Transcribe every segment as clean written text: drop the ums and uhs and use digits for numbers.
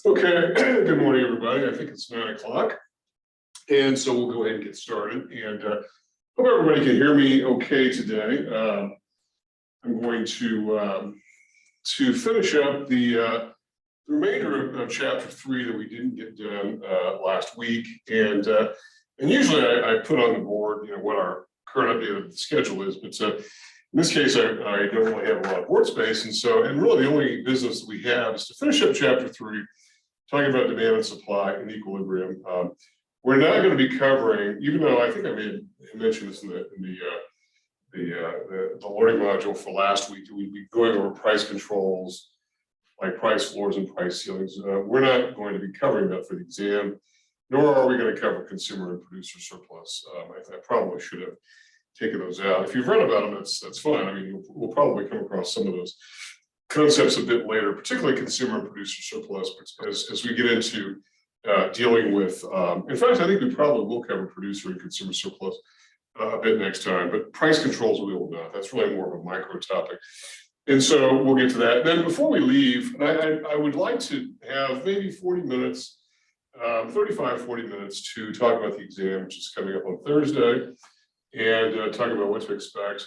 Okay, good morning, everybody. I think it's 9 o'clock. And so we'll go ahead and get started. And hope everybody can hear me okay today. I'm going to finish up the remainder of chapter 3 that we didn't get done last week. And usually I put on the board, what our current update of the schedule is. But in this case, I don't really have a lot of board space. And really the only business that we have is to finish up chapter 3. Talking about demand and supply and equilibrium. We're not going to be covering, even though I think I may have mentioned this in the learning module for last week, we'd be going over price controls, like price floors and price ceilings. We're not going to be covering that for the exam, nor are we going to cover consumer and producer surplus. I probably should have taken those out. If you've read about them, that's fine. I mean, we'll probably come across some of those concepts a bit later, particularly consumer and producer surplus, as we get into dealing with, in fact, I think we probably will cover producer and consumer surplus a bit next time, but price controls we will not. That's really more of a micro topic. And so we'll get to that. Then before we leave, I would like to have maybe 40 minutes, 35, 40 minutes to talk about the exam, which is coming up on Thursday, and talk about what to expect,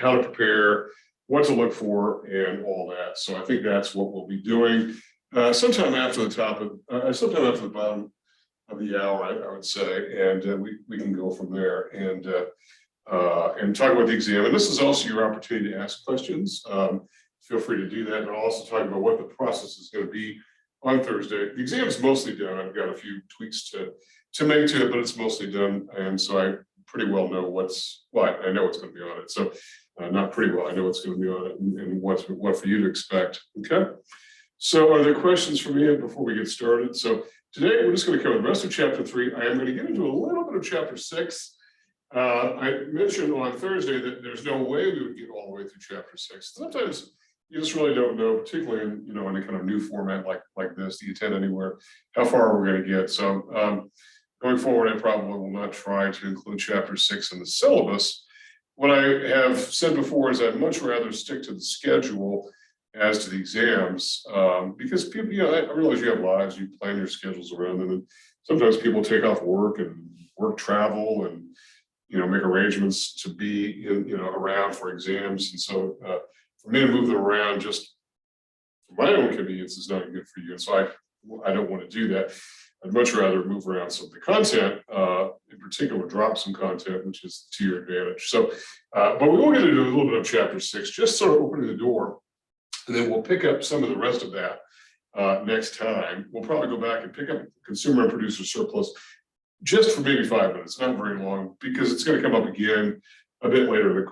how to prepare, what to look for, and all that. So I think that's what we'll be doing sometime after the bottom of the hour, I would say, and we can go from there and talk about the exam. And this is also your opportunity to ask questions. Feel free to do that, and I'll also talk about what the process is going to be on Thursday. The exam is mostly done. I've got a few tweaks to make to it, but it's mostly done, and so I pretty well know I know what's going to be on it. So. Not pretty well. I know what's going to be on it and what for you to expect. Okay. So, are there questions for me before we get started? So today we're just going to cover the rest of chapter 3. I am going to get into a little bit of chapter 6. I mentioned on Thursday that there's no way we would get all the way through chapter 6. Sometimes you just really don't know, particularly in in a kind of new format like this, the attend anywhere, how far we're going to get. So going forward, I probably will not try to include chapter 6 in the syllabus. What I have said before is I'd much rather stick to the schedule as to the exams, because people, I realize you have lives, you plan your schedules around them, and sometimes people take off work and work travel and, make arrangements to be around for exams. And so for me to move them around just for my own convenience is not good for you. And so I don't want to do that. I'd much rather move around some of the content, in particular, drop some content, which is to your advantage. So, but we will get into a little bit of chapter 6, just sort of opening the door, and then we'll pick up some of the rest of that next time. We'll probably go back and pick up consumer and producer surplus just for maybe 5 minutes, not very long, because it's going to come up again a bit later.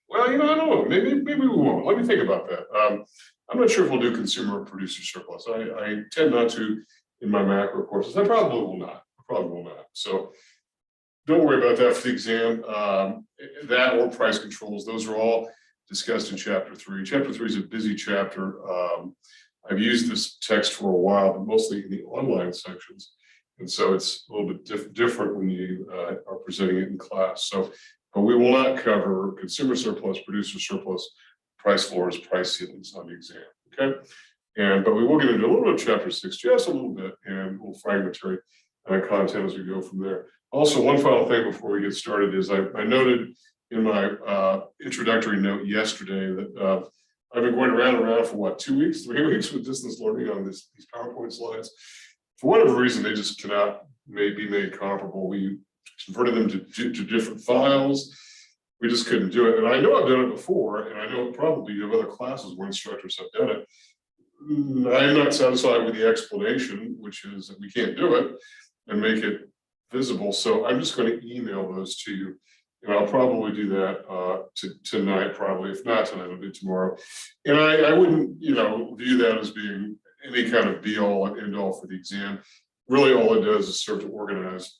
Well, I don't know. Maybe we won't. Let me think about that. I'm not sure if we'll do consumer or producer surplus. I tend not to in my macro courses. I probably will not. So don't worry about that for the exam. That or price controls, those are all discussed in chapter 3. Chapter 3 is a busy chapter. I've used this text for a while, but mostly in the online sections. And so it's a little bit different when you are presenting it in class. So, but we will not cover consumer surplus, producer surplus, price floors, price ceilings on the exam. Okay. But we will get into a little bit of chapter 6, just a little bit, and we'll fragmentary content as we go from there. Also, one final thing before we get started is I noted in my introductory note yesterday that I've been going around and around for 2 weeks, 3 weeks with distance learning on these PowerPoint slides. For whatever reason, they just cannot be made comparable. We converted them to different files. We just couldn't do it. And I know I've done it before, and I know probably you have other classes where instructors have done it. I'm not satisfied with the explanation, which is that we can't do it and make it visible. So I'm just going to email those to you. And I'll probably do that tonight, probably. If not tonight, I'll do tomorrow. And I wouldn't, view that as being any kind of be all and end all for the exam. Really, all it does is serve to organize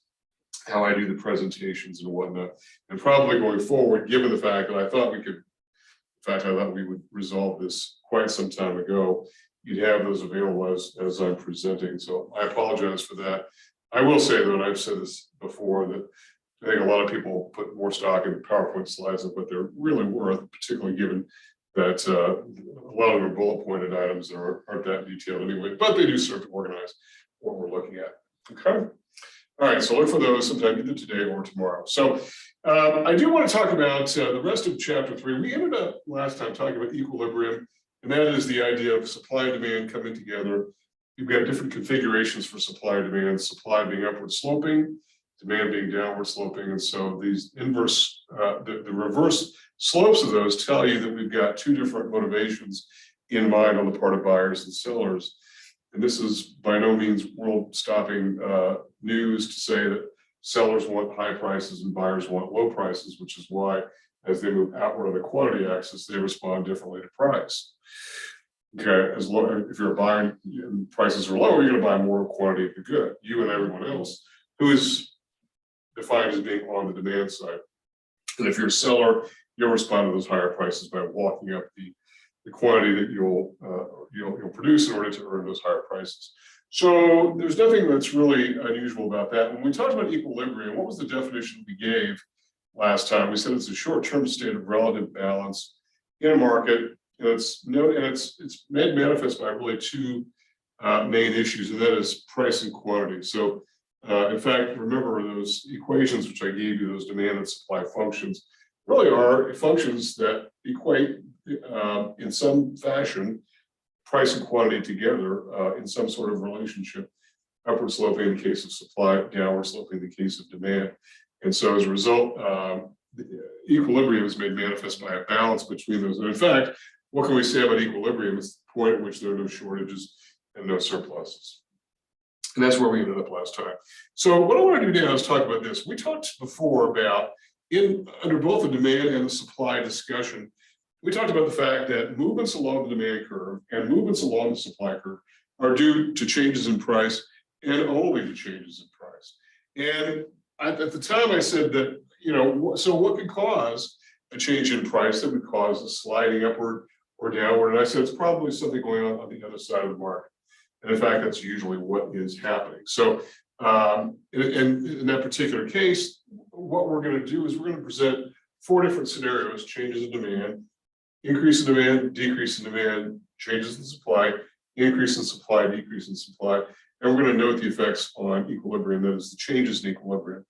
how I do the presentations and whatnot. And probably going forward, given the fact that I thought we would resolve this quite some time ago, you'd have those available as I'm presenting. So I apologize for that. I will say that I've said this before, that I think a lot of people put more stock in PowerPoint slides than what they're really worth, particularly given that a lot of the bullet pointed items aren't that detailed anyway, but they do serve to organize what we're looking at. Okay. All right, so look for those sometime either today or tomorrow. So I do want to talk about the rest of chapter 3. We ended up last time talking about equilibrium, and that is the idea of supply and demand coming together. You've got different configurations for supply and demand, supply being upward sloping, demand being downward sloping. And so these inverse, the reverse slopes of those tell you that we've got two different motivations in mind on the part of buyers and sellers. And this is by no means world-stopping news to say that sellers want high prices and buyers want low prices, which is why as they move outward on the quantity axis, they respond differently to price. Okay, as low, if you're a buyer and prices are lower, you're going to buy more quantity of the good. You and everyone else who is defined as being on the demand side. And if you're a seller, you'll respond to those higher prices by walking up the quantity that you'll produce in order to earn those higher prices. So there's nothing that's really unusual about that. When we talked about equilibrium, what was the definition we gave last time? We said it's a short-term state of relative balance in a market. And it's made manifest by really two main issues, and that is price and quantity. So in fact, remember those equations which I gave you, those demand and supply functions, really are functions that equate in some fashion price and quantity together in some sort of relationship, upward sloping in the case of supply, downward sloping in the case of demand. And so as a result, equilibrium is made manifest by a balance between those. And in fact, what can we say about equilibrium? It's the point at which there are no shortages and no surpluses. And that's where we ended up last time. So what I want to do now is talk about this. We talked before about, under both the demand and the supply discussion, we talked about the fact that movements along the demand curve and movements along the supply curve are due to changes in price and only to changes in price. And at the time I said that, so what could cause a change in price that would cause a sliding upward or downward? And I said it's probably something going on the other side of the market. And in fact, that's usually what is happening. So in that particular case, what we're going to do is we're going to present 4 different scenarios: changes in demand, increase in demand, decrease in demand, changes in supply, increase in supply, decrease in supply. And we're going to note the effects on equilibrium, that is the changes in equilibrium.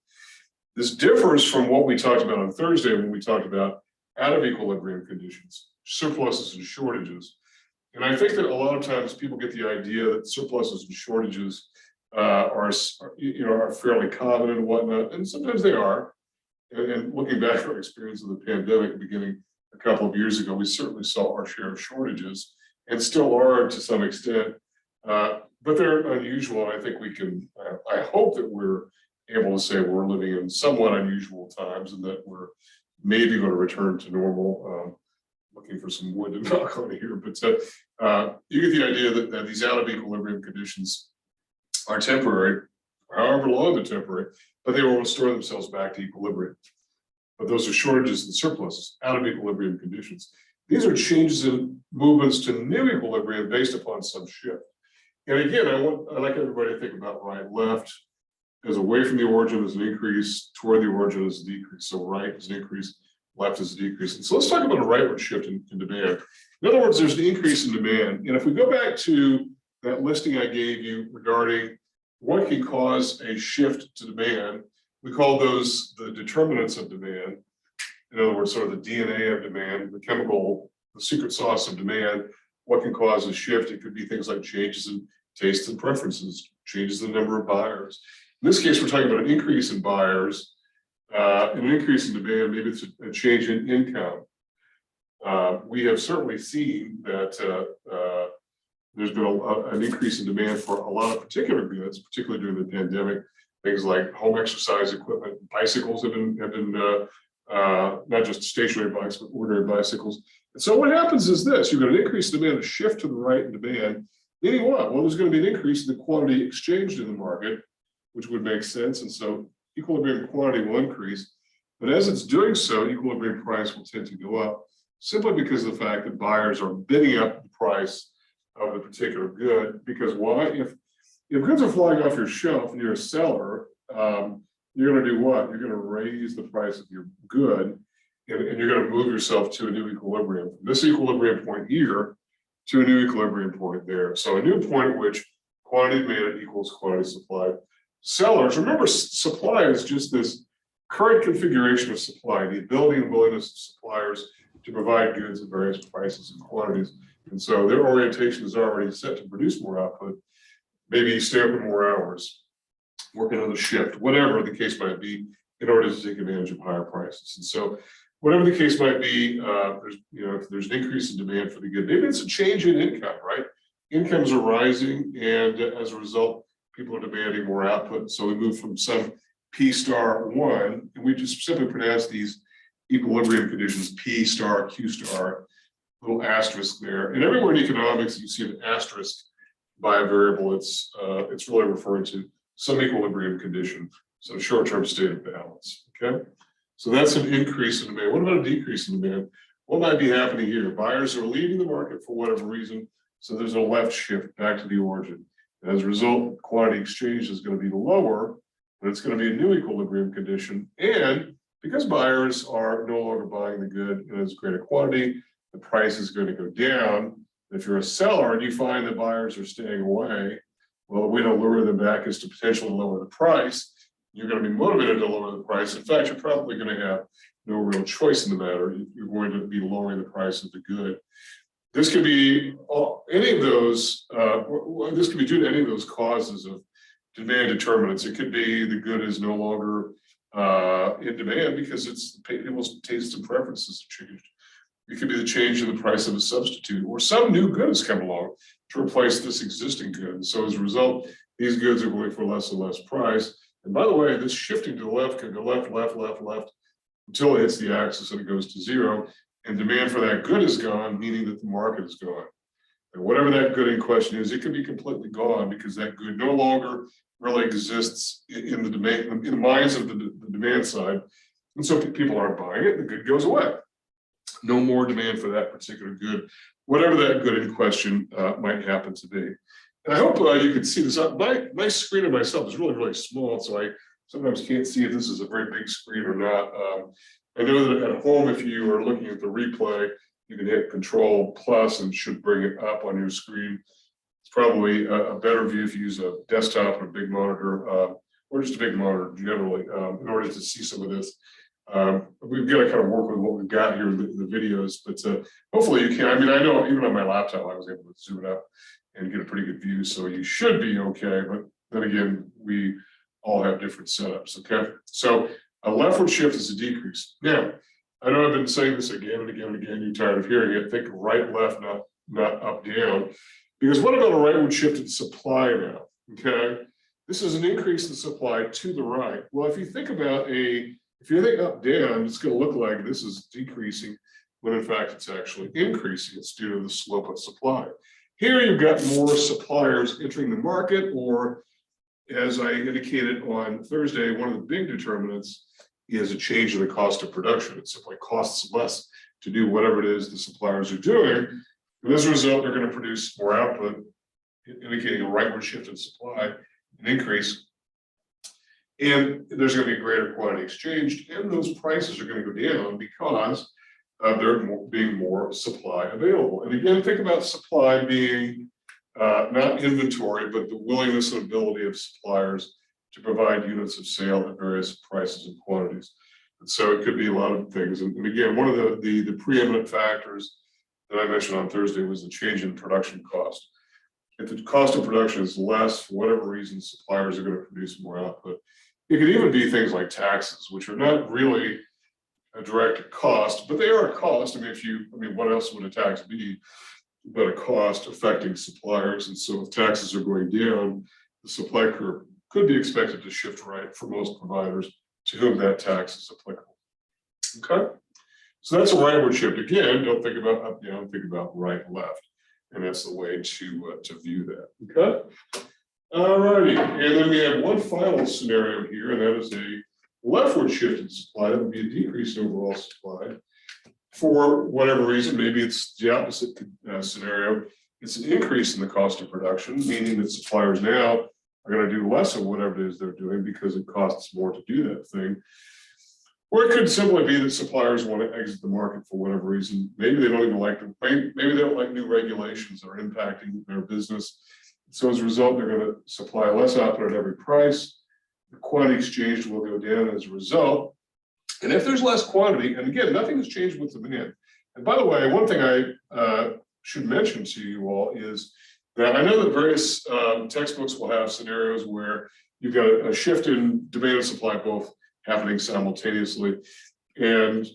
This differs from what we talked about on Thursday when we talked about out of equilibrium conditions, surpluses and shortages. And I think that a lot of times people get the idea that surpluses and shortages are fairly common and whatnot, and sometimes they are. And looking back at our experience of the pandemic beginning a couple of years ago, we certainly saw our share of shortages and still are to some extent, but they're unusual. And I think we can, I hope that we're able to say we're living in somewhat unusual times and that we're maybe going to return to normal. Looking for some wood to knock on here, but you get the idea that these out of equilibrium conditions are temporary, however long they're temporary, but they will restore themselves back to equilibrium. But those are shortages and surpluses, out of equilibrium conditions. These are changes in movements to new equilibrium based upon some shift. And again, I like everybody to think about right, left as away from the origin as an increase, toward the origin as a decrease. So right is an increase, left is a decrease. And so let's talk about a rightward shift in demand. In other words, there's an increase in demand. And if we go back to that listing I gave you regarding what can cause a shift to demand, we call those the determinants of demand. In other words, sort of the DNA of demand, the secret sauce of demand. What can cause a shift? It could be things like changes in tastes and preferences, changes in the number of buyers. In this case, we're talking about an increase in buyers, an increase in demand. Maybe it's a change in income. We have certainly seen that there's been an increase in demand for a lot of particular goods, particularly during the pandemic. Things like home exercise equipment, bicycles have been not just stationary bikes, but ordinary bicycles. And so what happens is this: you've got an increase in demand, a shift to the right in demand, meaning what? Well, there's going to be an increase in the quantity exchanged in the market, which would make sense. And so equilibrium quantity will increase. But as it's doing so, equilibrium price will tend to go up, simply because of the fact that buyers are bidding up the price of the particular good. Because why? If goods are flying off your shelf and you're a seller, you're going to do what? You're going to raise the price of your good. and you're going to move yourself to a new equilibrium from this equilibrium point here to a new equilibrium point there. So a new point at which quantity demand equals quantity supply. Sellers, remember, supply is just this current configuration of supply, the ability and willingness of suppliers to provide goods at various prices and quantities. And so their orientation is already set to produce more output, maybe stay open more hours, work another shift, whatever the case might be, in order to take advantage of higher prices. And so whatever the case might be, if there's an increase in demand for the good, maybe it's a change in income, right? Incomes are rising, and as a result, people are demanding more output. So we move from some P star 1, and we just simply pronounce these equilibrium conditions P star, Q star, little asterisk there. And everywhere in economics, you see an asterisk by a variable. It's really referring to some equilibrium condition, so short-term state of balance. Okay, so that's an increase in demand. What about a decrease in demand? What might be happening here? Buyers are leaving the market for whatever reason, so there's a left shift back to the origin. And as a result, quantity exchange is going to be lower, but it's going to be a new equilibrium condition. And because buyers are no longer buying the good in as great a quantity, the price is going to go down. If you're a seller and you find that buyers are staying away, well, the way to lure them back is to potentially lower the price. You're going to be motivated to lower the price. In fact, you're probably going to have no real choice in the matter. You're going to be lowering the price of the good. This could be any of those. This could be due to any of those causes of demand determinants. It could be the good is no longer in demand because it's people's tastes and preferences have changed. It could be the change in the price of a substitute, or some new good has come along to replace this existing good. And so as a result, these goods are going for less and less price. And by the way, this shifting to the left can go left, left, left, left until it hits the axis and it goes to zero. And demand for that good is gone, meaning that the market is gone. And whatever that good in question is, it could be completely gone because that good no longer really exists in the demand, in the minds of the demand side. And so people aren't buying it, the good goes away. No more demand for that particular good, whatever that good in question might happen to be. And I hope you can see this. My screen of myself is really, really small, so I sometimes can't see if this is a very big screen or not. I know that at home, if you are looking at the replay, you can hit Control+ and should bring it up on your screen. It's probably a better view if you use a desktop or a big monitor, or just a big monitor generally, in order to see some of this. We've got to kind of work with what we've got here in the videos, but hopefully you can. I mean, I know even on my laptop, I was able to zoom it up and get a pretty good view, so you should be okay. But then again, we all have different setups, okay? So a leftward shift is a decrease. Now, I know I've been saying this again and again and again, you're tired of hearing it. Think of right, left, not up, down. Because what about a rightward shift in supply now, okay? This is an increase in supply to the right. Well, if you think about if you think up, down, it's going to look like this is decreasing, when in fact it's actually increasing. It's due to the slope of supply. Here you've got more suppliers entering the market, or as I indicated on Thursday, one of the big determinants is a change in the cost of production. It simply costs less to do whatever it is the suppliers are doing. And as a result, they're going to produce more output, indicating a rightward shift in supply, an increase. And there's going to be greater quantity exchanged, and those prices are going to go down because there being more supply available. And again, think about supply being not inventory, but the willingness and ability of suppliers to provide units of sale at various prices and quantities. And so it could be a lot of things. And again, one of the preeminent factors that I mentioned on Thursday was the change in production cost. If the cost of production is less, for whatever reason, suppliers are going to produce more output. It could even be things like taxes, which are not really a direct cost, but they are a cost. I mean, what else would a tax be but a cost affecting suppliers? And so if taxes are going down, the supply curve could be expected to shift right for most providers to whom that tax is applicable. Okay, so that's a rightward shift. Again, don't think about up, down, think about right, left. And that's the way to view that. Okay. All righty. And then we have one final scenario here, and that is a leftward shift in supply. That would be a decrease in overall supply. For whatever reason, maybe it's the opposite scenario. It's an increase in the cost of production, meaning that suppliers now are going to do less of whatever it is they're doing because it costs more to do that thing. Or it could simply be that suppliers want to exit the market for whatever reason. Maybe they don't even like them. Maybe they don't like new regulations that are impacting their business. So as a result, they're going to supply less output at every price. The quantity exchanged will go down as a result. And if there's less quantity, and again, nothing has changed with demand. And by the way, one thing I should mention to you all is that I know that various textbooks will have scenarios where you've got a shift in demand and supply both happening simultaneously. And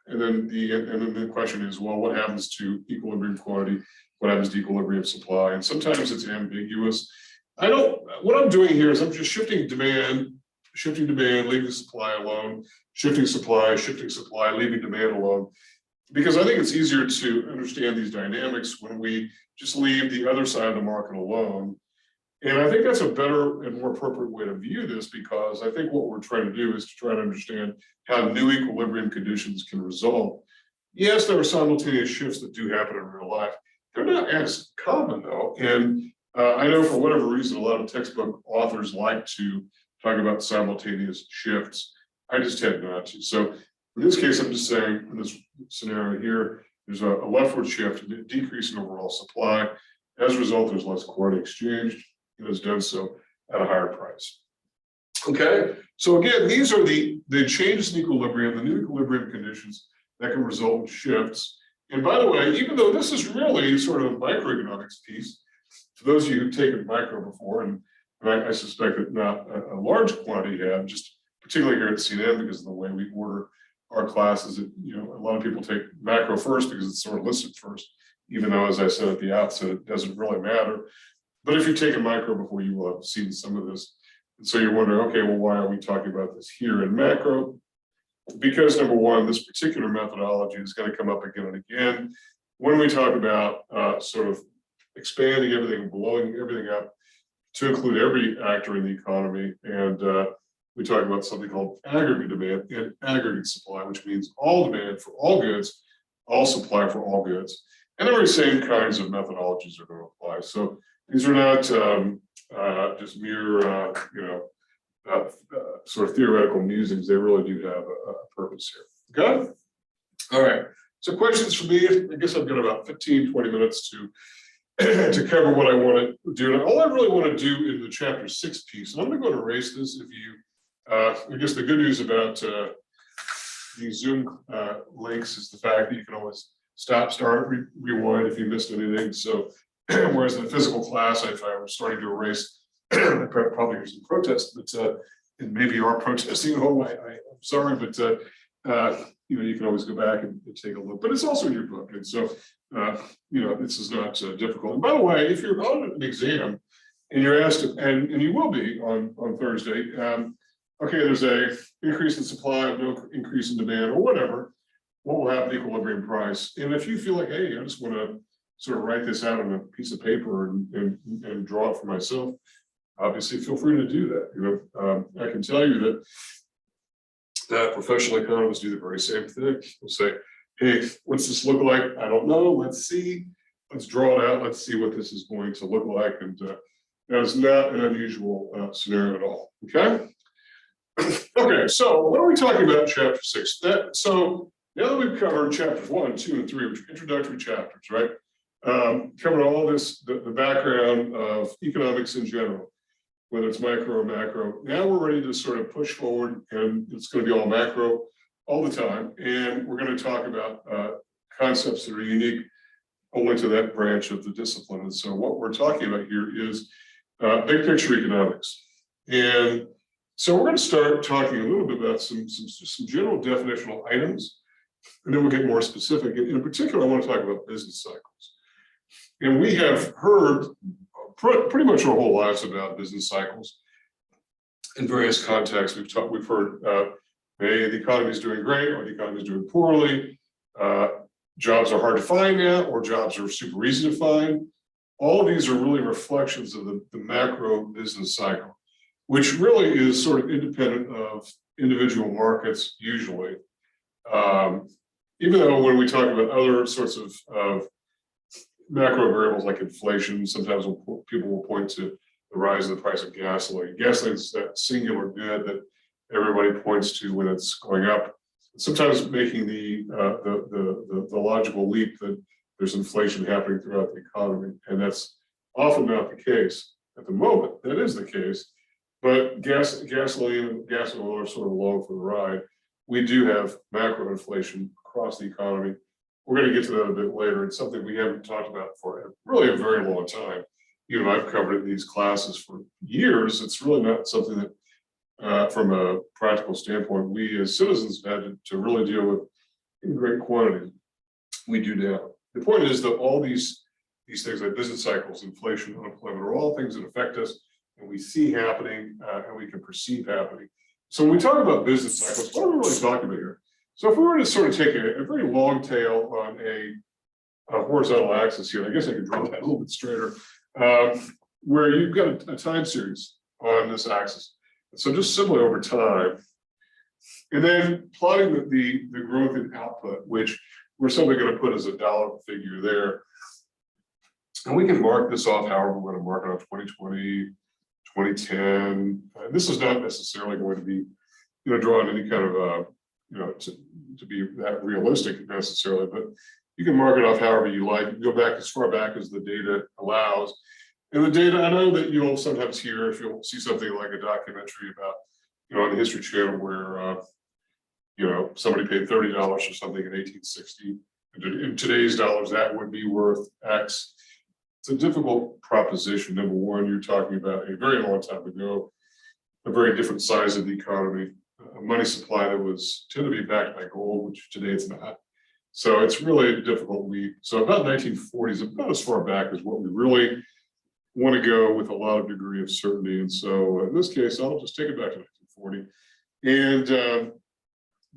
then the question is, well, what happens to equilibrium quantity? What happens to equilibrium supply? And sometimes it's ambiguous. What I'm doing here is I'm just shifting demand, leaving supply alone, shifting supply, leaving demand alone. Because I think it's easier to understand these dynamics when we just leave the other side of the market alone. And I think that's a better and more appropriate way to view this, because I think what we're trying to do is to try to understand how new equilibrium conditions can result. Yes, there are simultaneous shifts that do happen in real life. They're not as common though. And I know for whatever reason, a lot of textbook authors like to talk about simultaneous shifts. I just tend not to. So in this case, I'm just saying in this scenario here, there's a leftward shift, a decrease in overall supply. As a result, there's less quantity exchanged. It has done so at a higher price. Okay, so again, these are the changes in equilibrium, the new equilibrium conditions that can result in shifts. And by the way, even though this is really sort of a microeconomics piece, for those of you who've taken micro before, and I suspect that not a large quantity have, just particularly here at CNN because of the way we order our classes, a lot of people take macro first because it's sort of listed first, even though, as I said at the outset, it doesn't really matter. But if you've taken micro before, you will have seen some of this. And so you're wondering, okay, well, why are we talking about this here in macro? Because number one, this particular methodology is going to come up again and again when we talk about sort of expanding everything, blowing everything up to include every actor in the economy. And we talk about something called aggregate demand and aggregate supply, which means all demand for all goods, all supply for all goods. And the very same kinds of methodologies are going to apply. So these are not just mere, sort of theoretical musings. They really do have a purpose here. Okay? All right. So questions for me? I guess I've got about 15, 20 minutes to cover what I want to do. And all I really want to do in the chapter 6 piece, and I'm going to go and erase this if you, I guess the good news about these Zoom links is the fact that you can always stop, start, rewind if you missed anything. So whereas in the physical class, if I were starting to erase, I probably hear some protest, but and maybe you are protesting. Oh, I'm sorry, but you can always go back and take a look. But it's also in your book, and so this is not difficult. And by the way, if you're on an exam and you're asked, and you will be on Thursday, okay, there's a increase in supply, no increase in demand, or whatever. What will happen to equilibrium price? And if you feel like, hey, I just want to sort of write this out on a piece of paper and draw it for myself, obviously feel free to do that. I can tell you that professional economists do the very same thing. They'll say, hey, what's this look like? I don't know. Let's see. Let's draw it out. Let's see what this is going to look like. And that is not an unusual scenario at all. Okay. Okay. So what are we talking about in chapter 6? So now that we've covered chapters 1, 2, and 3, which are introductory chapters, right? Covered all this, the background of economics in general, whether it's micro or macro. Now we're ready to sort of push forward, and it's going to be all macro all the time. And we're going to talk about concepts that are unique only to that branch of the discipline. And so what we're talking about here is big picture economics. And so we're going to start talking a little bit about some general definitional items, and then we'll get more specific. In particular, I want to talk about business cycles. And we have heard pretty much our whole lives about business cycles in various contexts. We've heard, hey, the economy is doing great, or the economy is doing poorly. Jobs are hard to find now, or jobs are super easy to find. All of these are really reflections of the macro business cycle, which really is sort of independent of individual markets usually. Even though when we talk about other sorts of macro variables like inflation, sometimes people will point to the rise of the price of gasoline. Gasoline is that singular good that everybody points to when it's going up. sometimes making the logical leap that there's inflation happening throughout the economy, and that's often not the case at the moment. That is the case, but gasoline and gas and oil are sort of along for the ride. We do have macro inflation across the economy. We're going to get to that a bit later. It's something we haven't talked about for really a very long time. Even I've covered it in these classes for years. It's really not something that, from a practical standpoint, we as citizens have had to really deal with in great quantity. We do now. The point is that all these things like business cycles, inflation, unemployment are all things that affect us and we see happening and we can perceive happening. So when we talk about business cycles, what are we really talking about here? So if we were to sort of take a very long tail on a horizontal axis here, I guess I could draw that a little bit straighter, where you've got a time series on this axis. So just simply over time, and then plotting the growth in output, which we're simply going to put as a dollar figure there. And we can mark this off however we want to mark it off, 2020, 2010. This is not necessarily going to be, drawing any kind of, to be that realistic necessarily, but you can mark it off however you like. You go back as far back as the data allows. And the data, I know that you'll sometimes hear, if you'll see something like a documentary about, on the History Channel where, somebody paid $30 for something in 1860. In today's dollars, that would be worth X. It's a difficult proposition. Number one, you're talking about a very long time ago, a very different size of the economy, a money supply that was tended to be backed by gold, which today it's not. So it's really a difficult leap. So about 1940s, about as far back as what we really want to go with a lot of degree of certainty. And so in this case, I'll just take it back to 1940. And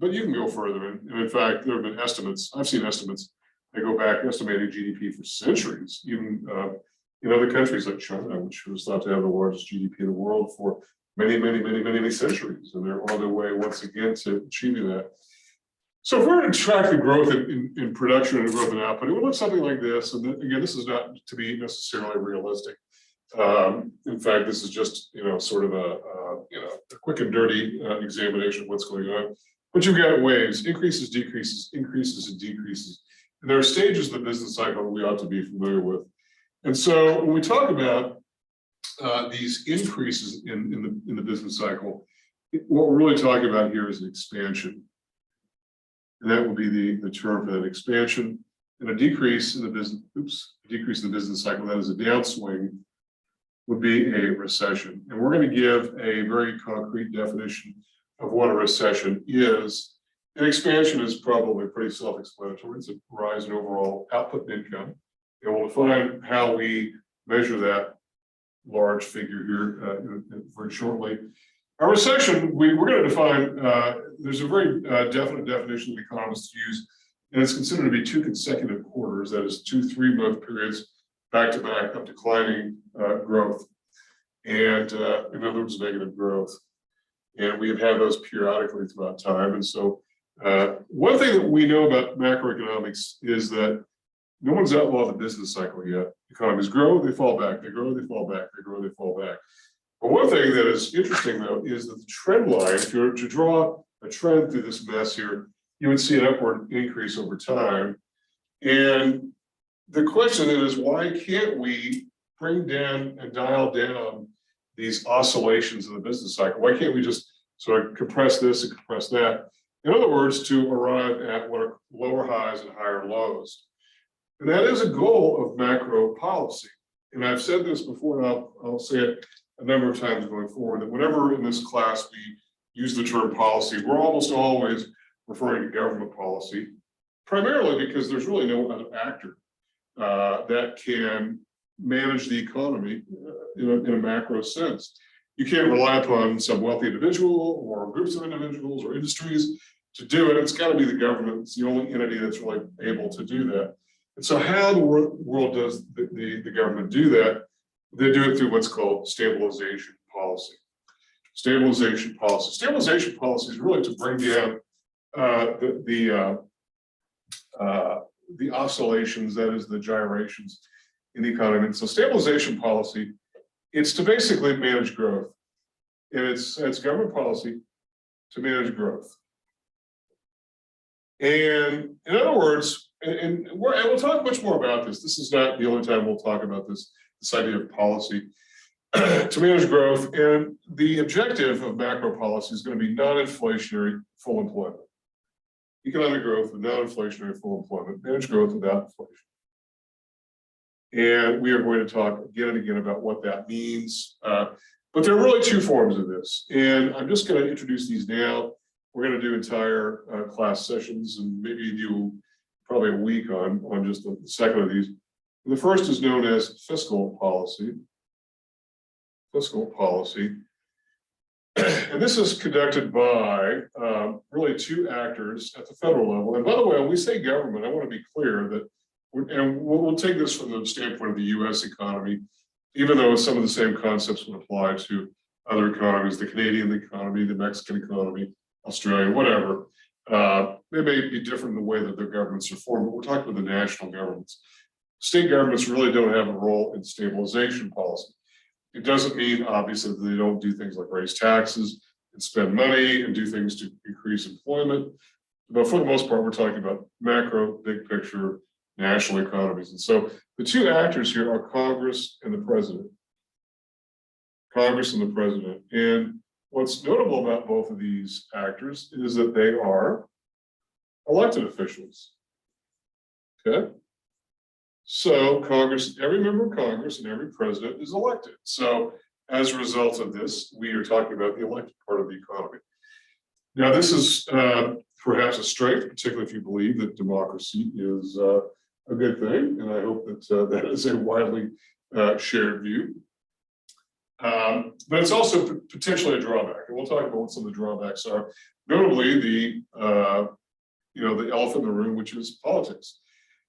but you can go further. And in fact, there have been estimates. I've seen estimates that go back estimating GDP for centuries, even in other countries like China, which was thought to have the largest GDP in the world for many centuries. And they're on their way once again to achieving that. So if we're going to track the growth in production and growth in output, it would look something like this. And then, again, this is not to be necessarily realistic. In fact, this is just, sort of a quick and dirty examination of what's going on. But you've got waves, increases, decreases, increases, and decreases. And there are stages of the business cycle that we ought to be familiar with. And so when we talk about these increases in the business cycle, what we're really talking about here is an expansion. And that would be the term for that expansion. And a decrease in the business cycle, that is a downswing, would be a recession. And we're going to give a very concrete definition of what a recession is. An expansion is probably pretty self-explanatory. It's a rise in overall output and income. And we'll define how we measure that large figure here very shortly. A recession, we're going to define, there's a very definite definition that economists use, and it's considered to be 2 consecutive quarters, that is 2 3-month periods back to back of declining growth. And in other words, negative growth. And we have had those periodically throughout time. And so one thing that we know about macroeconomics is that no one's outlawed the business cycle yet. Economies grow, they fall back, they grow, they fall back, they grow, they fall back. But one thing that is interesting, though, is that the trend line, if you were to draw a trend through this mess here, you would see an upward increase over time. And the question is, why can't we bring down and dial down these oscillations in the business cycle? Why can't we just sort of compress this and compress that? In other words, to arrive at what are lower highs and higher lows. And that is a goal of macro policy. And I've said this before, and I'll say it a number of times going forward, that whenever in this class we use the term policy, we're almost always referring to government policy, primarily because there's really no other actor that can manage the economy in a macro sense. You can't rely upon some wealthy individual or groups of individuals or industries to do it. It's got to be the government. It's the only entity that's really able to do that. And so how the world does the government do that? They do it through what's called stabilization policy. Stabilization policy. Stabilization policy is really to bring down the oscillations, that is the gyrations in the economy. And so stabilization policy, it's to basically manage growth. And it's government policy to manage growth. And in other words, and we'll talk much more about this. This is not the only time we'll talk about this idea of policy to manage growth. And the objective of macro policy is going to be non-inflationary full employment. Economic growth with non-inflationary full employment, manage growth without inflation. And we are going to talk again and again about what that means. But there are really two forms of this. And I'm just going to introduce these now. We're going to do entire class sessions and maybe do probably a week on just the second of these. The first is known as fiscal policy. Fiscal policy. And this is conducted by really two actors at the federal level. And by the way, when we say government, I want to be clear that, and we'll take this from the standpoint of the US economy, even though some of the same concepts would apply to other economies, the Canadian economy, the Mexican economy, Australia, whatever. They may be different in the way that their governments are formed, but we're talking about the national governments. State governments really don't have a role in stabilization policy. It doesn't mean, obviously, that they don't do things like raise taxes and spend money and do things to increase employment. But for the most part, we're talking about macro, big picture, national economies. And so the two actors here are Congress and the president. Congress and the president. And what's notable about both of these actors is that they are elected officials. Okay. So Congress, every member of Congress and every president is elected. So as a result of this, we are talking about the elected part of the economy. Now, this is perhaps a strength, particularly if you believe that democracy is a good thing. And I hope that that is a widely shared view. But it's also potentially a drawback. And we'll talk about what some of the drawbacks are. Notably, the elephant in the room, which is politics.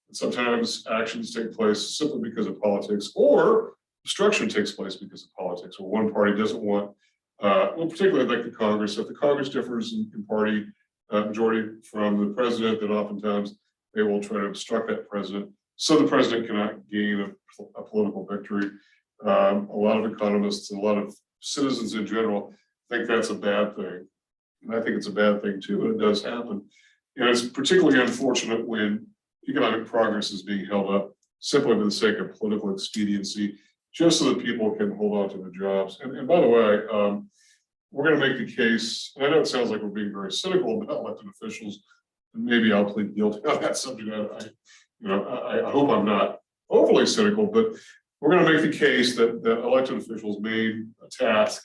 And sometimes actions take place simply because of politics, or obstruction takes place because of politics, or one party doesn't want, well, particularly like the Congress. If the Congress differs in party majority from the president, then oftentimes they will try to obstruct that president so the president cannot gain a political victory. A lot of economists and a lot of citizens in general think that's a bad thing. And I think it's a bad thing too, and it does happen. And it's particularly unfortunate when economic progress is being held up simply for the sake of political expediency, just so that people can hold on to their jobs. And by the way, we're going to make the case, and I know it sounds like we're being very cynical about elected officials, and maybe I'll plead guilty on that subject. I hope I'm not overly cynical, but we're going to make the case that the elected officials' main task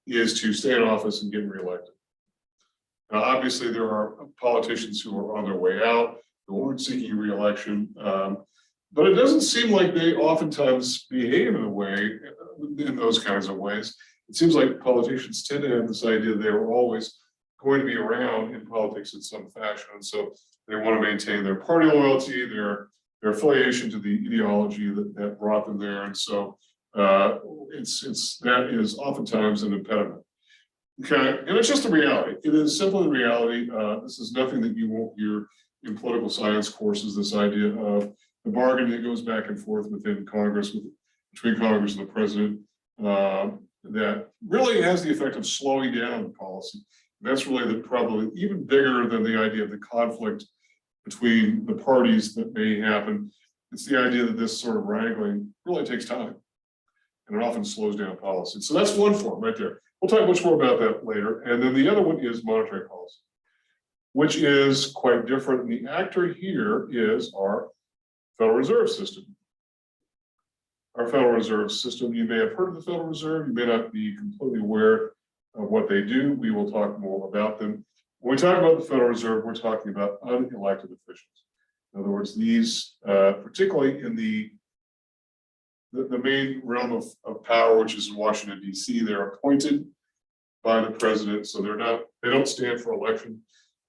is to stay in office and get reelected. Now, obviously, there are politicians who are on their way out, who aren't seeking re-election, but it doesn't seem like they oftentimes behave in a way, in those kinds of ways. It seems like politicians tend to have this idea they were always going to be around in politics in some fashion, and so they want to maintain their party loyalty, their affiliation to the ideology that brought them there, and so that is oftentimes an impediment. Okay, and it's just a reality. It is simply the reality. This is nothing that you won't hear in political science courses. This idea of the bargain that goes back and forth within Congress, between Congress and the president, that really has the effect of slowing down policy. And that's really probably even bigger than the idea of the conflict between the parties that may happen. It's the idea that this sort of wrangling really takes time, and it often slows down policy. So that's one form right there. We'll talk much more about that later. And then the other one is monetary policy, which is quite different. And the actor here is our Federal Reserve System. Our Federal Reserve System, you may have heard of the Federal Reserve, you may not be completely aware of what they do. We will talk more about them. When we talk about the Federal Reserve, we're talking about unelected officials. In other words, these, particularly in the main realm of power, which is in Washington, D.C., they're appointed by the president, so they don't stand for election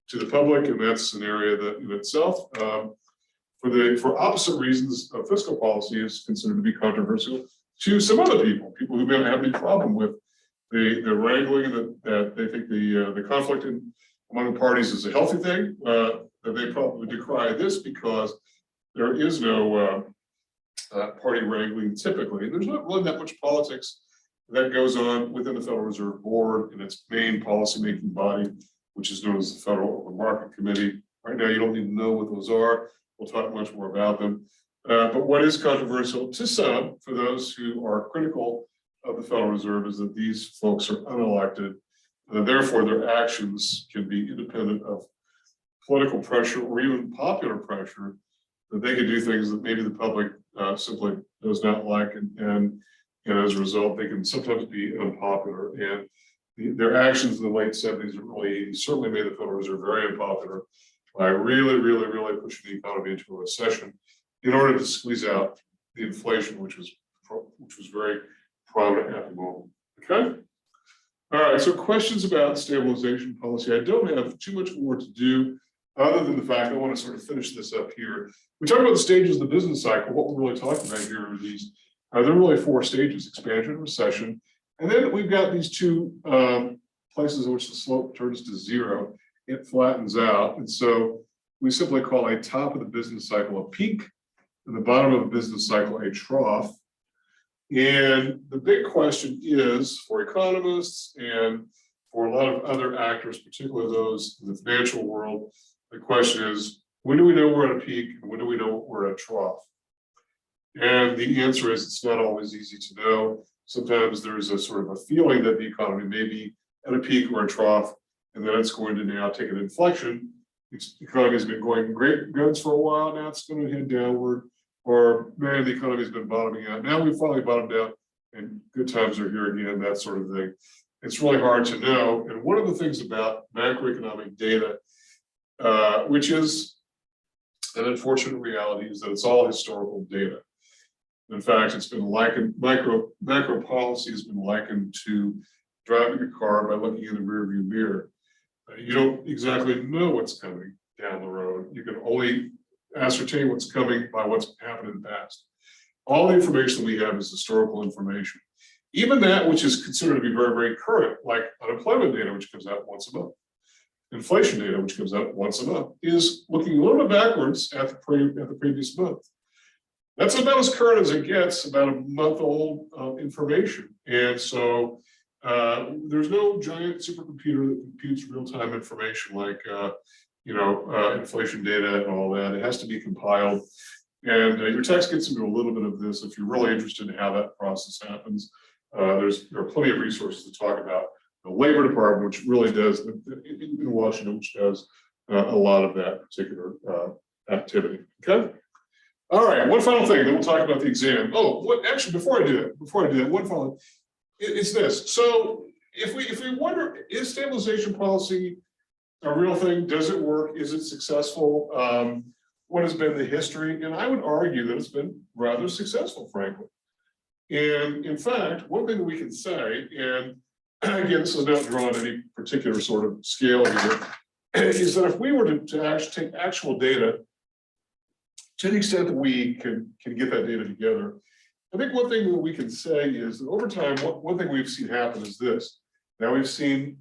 to the public, and that's an area that in itself, for opposite reasons, fiscal policy is considered to be controversial to some other people who may not have any problem with the wrangling, that they think the conflict among the parties is a healthy thing. That they probably decry this because there is no party wrangling typically. There's not really that much politics that goes on within the Federal Reserve Board and its main policymaking body, which is known as the Federal Open Market Committee, Right now, you don't need to know what those are. We'll talk much more about them. But what is controversial to some, for those who are critical of the Federal Reserve, is that these folks are unelected. Therefore, their actions can be independent of political pressure or even popular pressure, that they could do things that maybe the public simply does not like, and as a result, they can sometimes be unpopular. And their actions in the late 70s and early 80s certainly made the Federal Reserve very unpopular by really pushing the economy into a recession in order to squeeze out the inflation, which was very prominent at the moment. Okay. All right. So questions about stabilization policy. I don't have too much more to do, other than the fact I want to sort of finish this up here. We talk about the stages of the business cycle. What we're really talking about here are these. There are really 4 stages: expansion, recession, and then we've got these 2 places in which the slope turns to 0. It flattens out, and so we simply call a top of the business cycle a peak, and the bottom of the business cycle a trough. And the big question is, for economists and for a lot of other actors, particularly those in the financial world, the question is, when do we know we're at a peak and when do we know we're at a trough? And the answer is, it's not always easy to know. Sometimes there's a sort of a feeling that the economy may be at a peak or a trough, and then it's going to now take an inflection. The economy has been going great guns for a while, now it's going to head downward, or man, the economy has been bottoming out. Now we've finally bottomed out and good times are here again, that sort of thing. It's really hard to know. And one of the things about macroeconomic data, which is an unfortunate reality, is that it's all historical data. In fact, it's been likened, macro policy has been likened to driving a car by looking in the rearview mirror. You don't exactly know what's coming down the road. You can only ascertain what's coming by what's happened in the past. All the information we have is historical information. Even that which is considered to be very current, like unemployment data, which comes out once a month, inflation data, which comes out once a month, is looking a little bit backwards at the previous month. That's about as current as it gets, about a month old information. And so there's no giant supercomputer that computes real-time information like inflation data and all that. It has to be compiled. And your text gets into a little bit of this if you're really interested in how that process happens. There are plenty of resources to talk about. The Labor Department, which really does, in Washington, which does a lot of that particular activity. Okay. All right. One final thing. Then we'll talk about the exam. Actually, before I do that, one final. It's this. So if we wonder, is stabilization policy a real thing? Does it work? Is it successful? What has been the history? And I would argue that it's been rather successful, frankly. And in fact, one thing that we can say, and again, this is not drawn any particular sort of scale here, is that if we were to actually take actual data, to the extent that we can get that data together, I think one thing that we can say is that over time, one thing we've seen happen is this. Now we've seen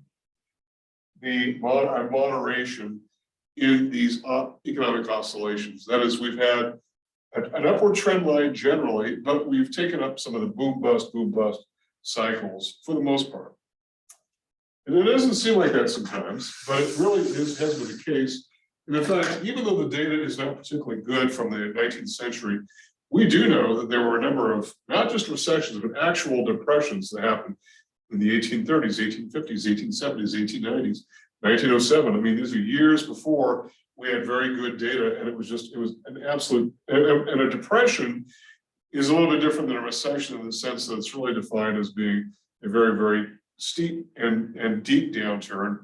the moderation in these economic oscillations. That is, we've had an upward trend line generally, but we've taken up some of the boom bust cycles for the most part. And it doesn't seem like that sometimes, but it really has been the case. And in fact, even though the data is not particularly good from the 19th century, we do know that there were a number of not just recessions, but actual depressions that happened in the 1830s, 1850s, 1870s, 1890s, 1907. I mean, these are years before we had very good data, and it was an absolute, and a depression is a little bit different than a recession in the sense that it's really defined as being a very steep and deep downturn.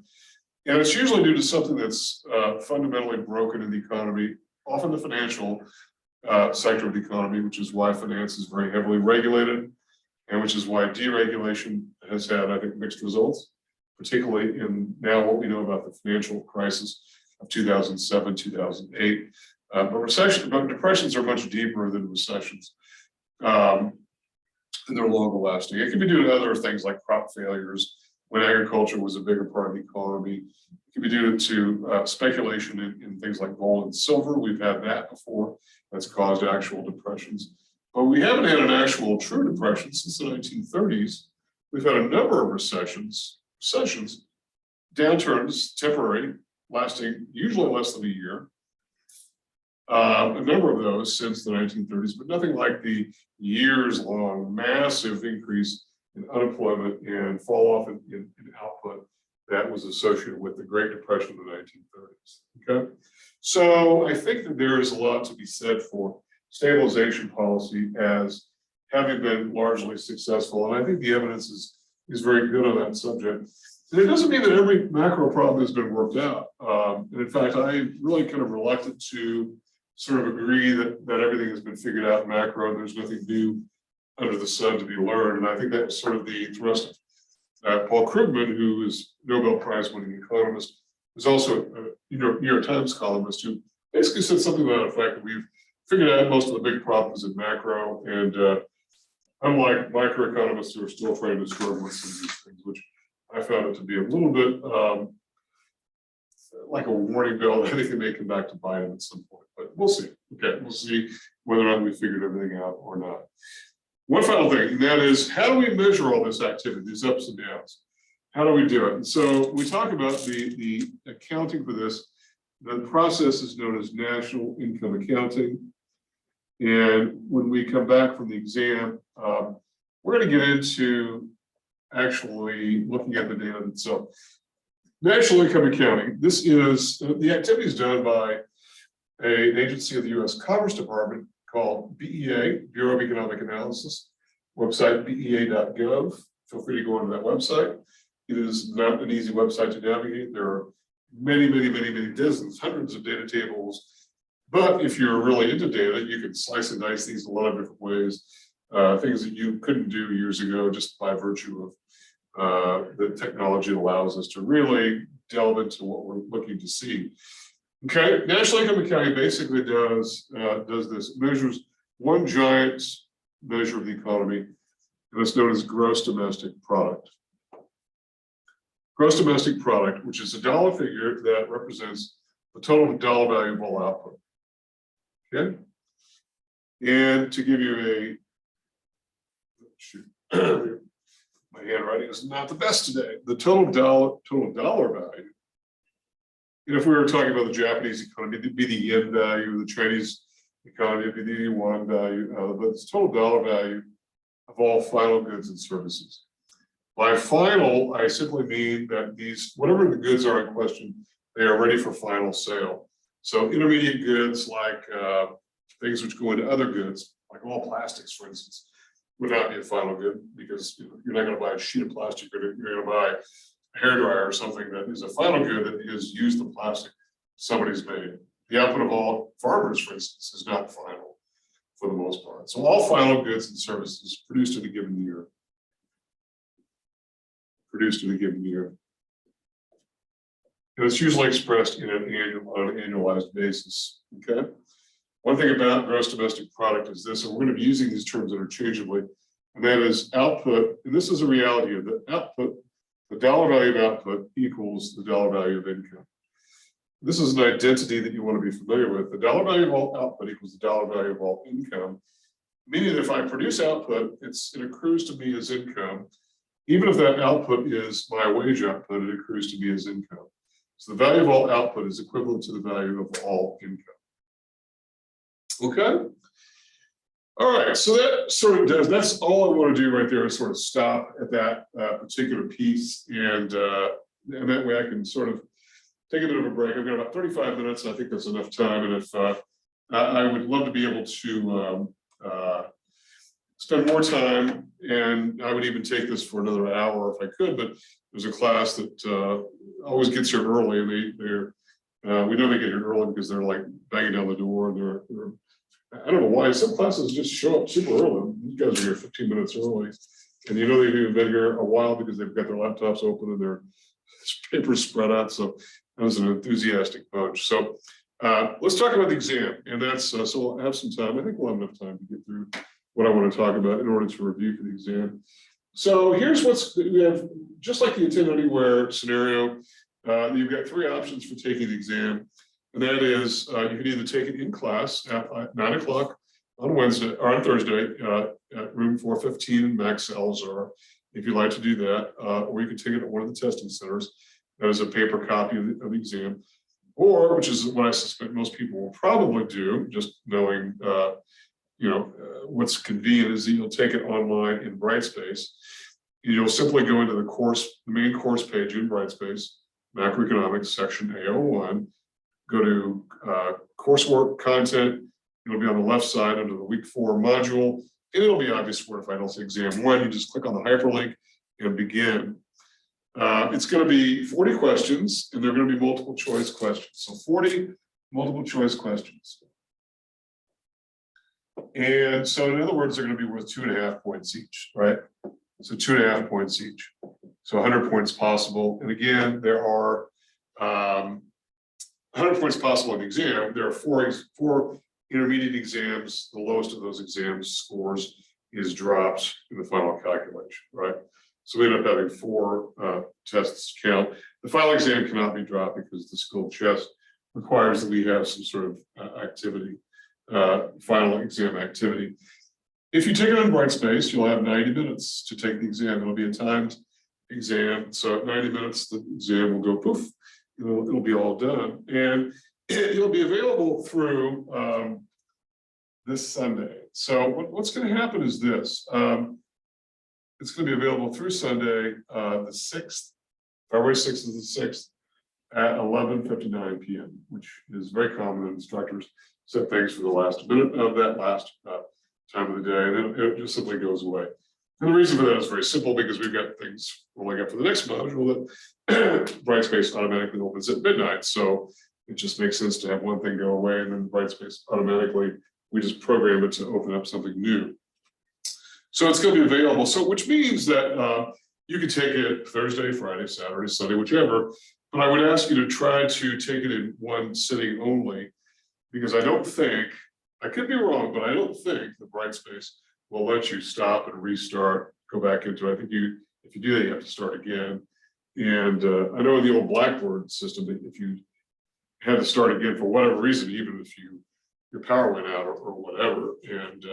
And it's usually due to something that's fundamentally broken in the economy, often the financial sector of the economy, which is why finance is very heavily regulated, and which is why deregulation has had, I think, mixed results, particularly in now what we know about the financial crisis of 2007, 2008. But depressions are much deeper than recessions, and they're longer lasting. It can be due to other things like crop failures, when agriculture was a bigger part of the economy. It can be due to speculation in things like gold and silver. We've had that before. That's caused actual depressions. But we haven't had an actual true depression since the 1930s. We've had a number of recessions, downturns, temporary, lasting usually less than a year. A number of those since the 1930s, but nothing like the years-long massive increase in unemployment and fall off in output that was associated with the Great Depression of the 1930s. Okay, so I think that there is a lot to be said for stabilization policy as having been largely successful, and I think the evidence is very good on that subject. And it doesn't mean that every macro problem has been worked out. And in fact, I'm really kind of reluctant to sort of agree that everything has been figured out in macro and there's nothing new under the sun to be learned. And I think that was sort of the thrust of Paul Krugman, who is Nobel Prize winning economist, is also a New York Times columnist, who basically said something about the fact that we've figured out most of the big problems in macro, and unlike microeconomists who are still trying to struggle with some of these things, which I found it to be a little bit like a warning bell. I think it may come back to bite them at some point, but we'll see. Okay, we'll see whether or not we figured everything out or not. One final thing, and that is, how do we measure all this activity, these ups and downs? How do we do it? And so we talk about the accounting for this. The process is known as national income accounting. And when we come back from the exam, we're going to get into actually looking at the data itself. National income accounting, this is the activities done by an agency of the U.S. Commerce Department called BEA, Bureau of Economic Analysis, website bea.gov. Feel free to go onto that website. It is not an easy website to navigate. There are many dozens, hundreds of data tables. But if you're really into data, you can slice and dice these a lot of different ways. Things that you couldn't do years ago just by virtue of the technology allows us to really delve into what we're looking to see. Okay, national income accounting basically does this. It measures one giant measure of the economy, and it's known as gross domestic product. Gross domestic product, which is a dollar figure that represents the total dollar value of all output. Okay, and to give you my handwriting is not the best today. The total dollar value. And if we were talking about the Japanese economy, it'd be the yen value, the Chinese economy, it'd be the yuan value, but it's total dollar value of all final goods and services. By final, I simply mean that these, whatever the goods are in question, they are ready for final sale. So intermediate goods like things which go into other goods, like all plastics, for instance, would not be a final good because you're not going to buy a sheet of plastic, you're going to buy a hairdryer or something that is a final good that is used the plastic somebody's made. The output of all farmers, for instance, is not final for the most part. So all final goods and services produced in a given year. And it's usually expressed in on an annualized basis. Okay. One thing about gross domestic product is this, and we're going to be using these terms interchangeably, and that is output. And this is a reality of the output. The dollar value of output equals the dollar value of income. This is an identity that you want to be familiar with. The dollar value of all output equals the dollar value of all income, meaning that if I produce output, it accrues to me as income. Even if that output is my wage output, it accrues to me as income. So the value of all output is equivalent to the value of all income. Okay. All right. So that sort of does, that's all I want to do right there is sort of stop at that particular piece. And that way I can sort of take a bit of a break. I've got about 35 minutes. I think that's enough time. And if I would love to be able to spend more time, and I would even take this for another hour if I could, but there's a class that always gets here early, and we know they get here early because they're like banging down the door. They're I don't know why some classes just show up super early. You guys are here 15 minutes early, and you know they've even been here a while because they've got their laptops open and their papers spread out. So that was an enthusiastic bunch. So let's talk about the exam, and that's so we'll have some time. I think we'll have enough time to get through what I want to talk about in order to review for the exam. So here's we have, just like the Attend Anywhere scenario, you've got three options for taking the exam. And that is, you can either take it in class at 9 o'clock on Wednesday or on Thursday at room 415 in Max Salazar, if you'd like to do that, or you can take it at one of the testing centers. That is a paper copy of the exam. Or, which is what I suspect most people will probably do, just knowing what's convenient, is that you'll take it online in Brightspace. You'll simply go into the main course page in Brightspace, macroeconomics section A01, go to coursework content. It'll be on the left side under the week 4 module, and it'll be obvious where if I don't say exam 1, you just click on the hyperlink and begin. It's going to be 40 questions, and they're going to be multiple choice questions. So 40 multiple choice questions. And so in other words, they're going to be worth 2.5 points each, right? So 2.5 points each. So 100 points possible. And again, there are 100 points possible in the exam. There are four intermediate exams. The lowest of those exams scores is dropped in the final calculation, right? So we end up having 4 tests count. The final exam cannot be dropped because the skilled chess requires that we have some sort of activity, final exam activity. If you take it on Brightspace, you'll have 90 minutes to take the exam. It'll be a timed exam. So at 90 minutes, the exam will go poof. It'll be all done. And it'll be available through this Sunday. So what's going to happen is this. It's going to be available through Sunday, the 6th, February 6th is the 6th at 11:59 p.m., which is very common. Instructors set things for the last minute of that last time of the day, and then it just simply goes away. And the reason for that is very simple, because we've got things rolling up for the next module that Brightspace automatically opens at midnight. So it just makes sense to have one thing go away, and then Brightspace automatically, we just program it to open up something new. So it's going to be available. So which means that you can take it Thursday, Friday, Saturday, Sunday, whichever. But I would ask you to try to take it in one sitting only, because I don't think, I could be wrong, but I don't think the Brightspace will let you stop and restart, go back into it. I think if you do that, you have to start again. And I know in the old Blackboard system that if you had to start again for whatever reason, even if your power went out or whatever, and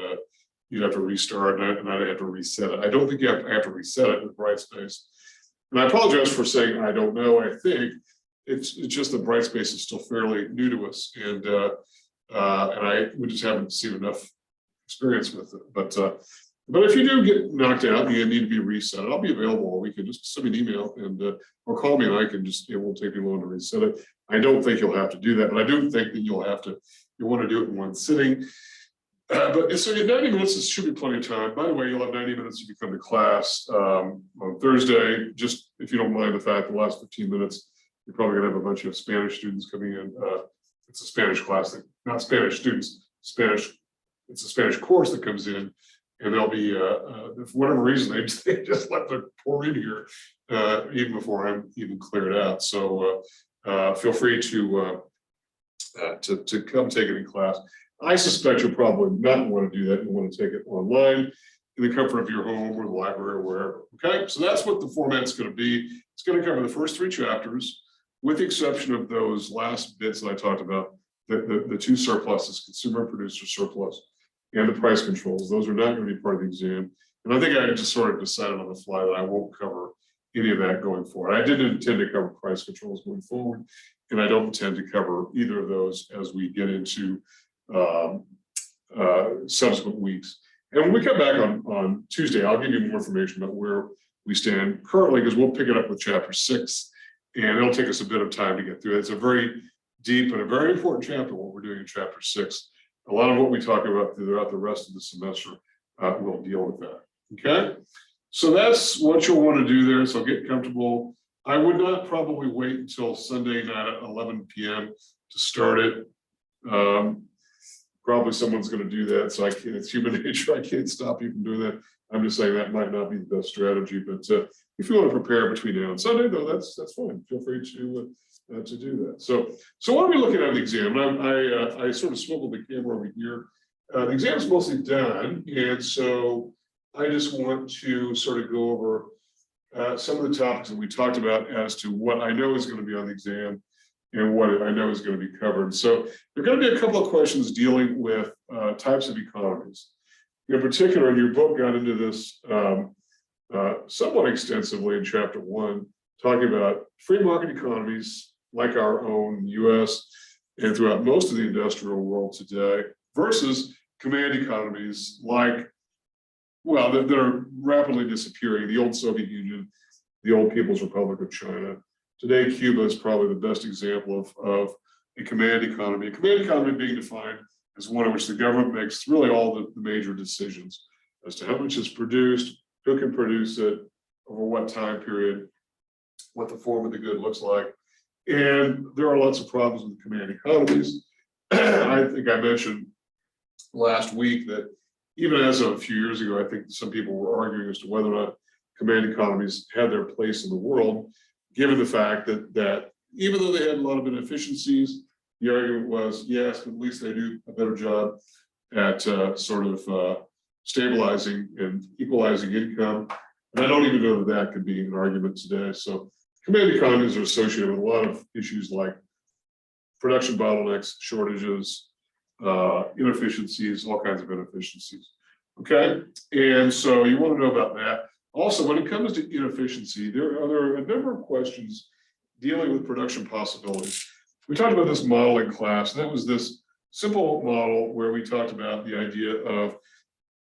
you'd have to restart, and I'd have to reset it. I don't think you have to reset it with Brightspace. And I apologize for saying I don't know. I think it's just that Brightspace is still fairly new to us, and we just haven't seen enough experience with it. But if you do get knocked out and you need to be reset, I'll be available all weekend. Just send me an email and or call me, and I can just, it won't take me long to reset it. I don't think you'll have to do that, but I do think that you'll want to do it in one sitting. But so in 90 minutes, this should be plenty of time. By the way, you'll have 90 minutes if you come to class on Thursday. Just if you don't mind the fact, the last 15 minutes, you're probably going to have a bunch of Spanish students coming in. It's a Spanish class, not Spanish students, Spanish. It's a Spanish course that comes in, and they'll be, for whatever reason, they just let them pour in here even before I'm even cleared out. So feel free to come take it in class. I suspect you'll probably not want to do that. You'll want to take it online in the comfort of your home or the library or wherever. Okay, so that's what the format's going to be. It's going to cover the first 3 chapters, with the exception of those last bits that I talked about, the 2 surpluses, consumer and producer surplus, and the price controls. Those are not going to be part of the exam. And I think I just sort of decided on the fly that I won't cover any of that going forward. I didn't intend to cover price controls going forward, and I don't intend to cover either of those as we get into subsequent weeks. And when we come back on Tuesday, I'll give you more information about where we stand currently, because we'll pick it up with chapter 6, and it'll take us a bit of time to get through it. It's a very deep and a very important chapter, what we're doing in chapter 6. A lot of what we talk about throughout the rest of the semester will deal with that. Okay, so that's what you'll want to do there. So get comfortable. I would not probably wait until Sunday night at 11 p.m. to start it. Probably someone's going to do that, so I can't. It's human nature. I can't stop you from doing that. I'm just saying that might not be the best strategy. But if you want to prepare between now and Sunday, though, that's fine. Feel free to do that. So what are we looking at in the exam? I sort of swiveled the camera over here. The exam's mostly done, and so I just want to sort of go over some of the topics that we talked about as to what I know is going to be on the exam and what I know is going to be covered. So there are going to be a couple of questions dealing with types of economies. In particular, your book got into this somewhat extensively in chapter 1, talking about free market economies, like our own US and throughout most of the industrial world today, versus command economies like, well, that are rapidly disappearing. The old Soviet Union, the old People's Republic of China. Today, Cuba is probably the best example of a command economy. A command economy being defined as one in which the government makes really all the major decisions as to how much is produced, who can produce it, over what time period, what the form of the good looks like. And there are lots of problems with command economies. I think I mentioned last week that even as of a few years ago, I think some people were arguing as to whether or not command economies had their place in the world, given the fact that even though they had a lot of inefficiencies, the argument was, yes, but at least they do a better job at stabilizing and equalizing income. And I don't even know that that could be an argument today. So command economies are associated with a lot of issues like production bottlenecks, shortages, inefficiencies, all kinds of inefficiencies. Okay, and so you want to know about that. Also, when it comes to inefficiency, there are a number of questions dealing with production possibilities. We talked about this model in class. That was this simple model where we talked about the idea of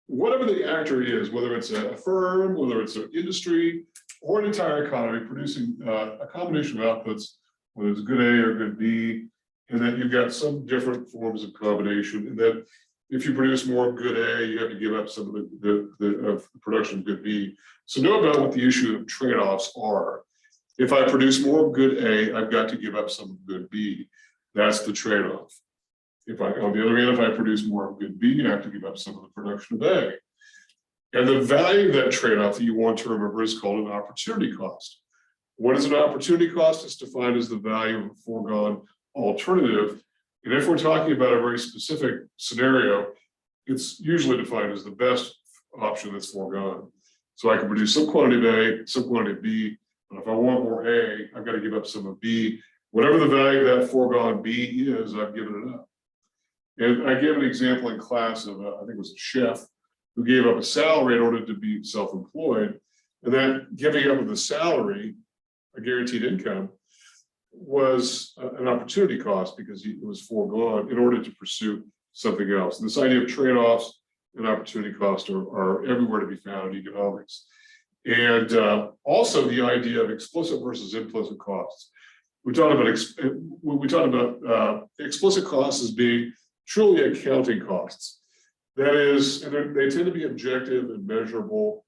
whatever the actor is, whether it's a firm, whether it's an industry, or an entire economy producing a combination of outputs, whether it's good A or good B, and then you've got some different forms of combination. And then if you produce more of good A, you have to give up some of the production of good B. So know about what the issue of trade-offs are. If I produce more of good A, I've got to give up some of good B. That's the trade-off. If I, on the other hand, if I produce more of good B, I have to give up some of the production of A. And the value of that trade-off that you want to remember is called an opportunity cost. What is an opportunity cost? It's defined as the value of a foregone alternative. And if we're talking about a very specific scenario, it's usually defined as the best option that's foregone. So I can produce some quantity of A, some quantity of B, but if I want more A, I've got to give up some of B. Whatever the value of that foregone B is, I've given it up. And I gave an example in class of, I think it was a chef, who gave up a salary in order to be self-employed. And that giving up of the salary, a guaranteed income, was an opportunity cost because it was foregone in order to pursue something else. And this idea of trade-offs and opportunity cost are everywhere to be found in economics. And also the idea of explicit versus implicit costs. We talked about explicit costs as being truly accounting costs. That is, and they tend to be objective and measurable,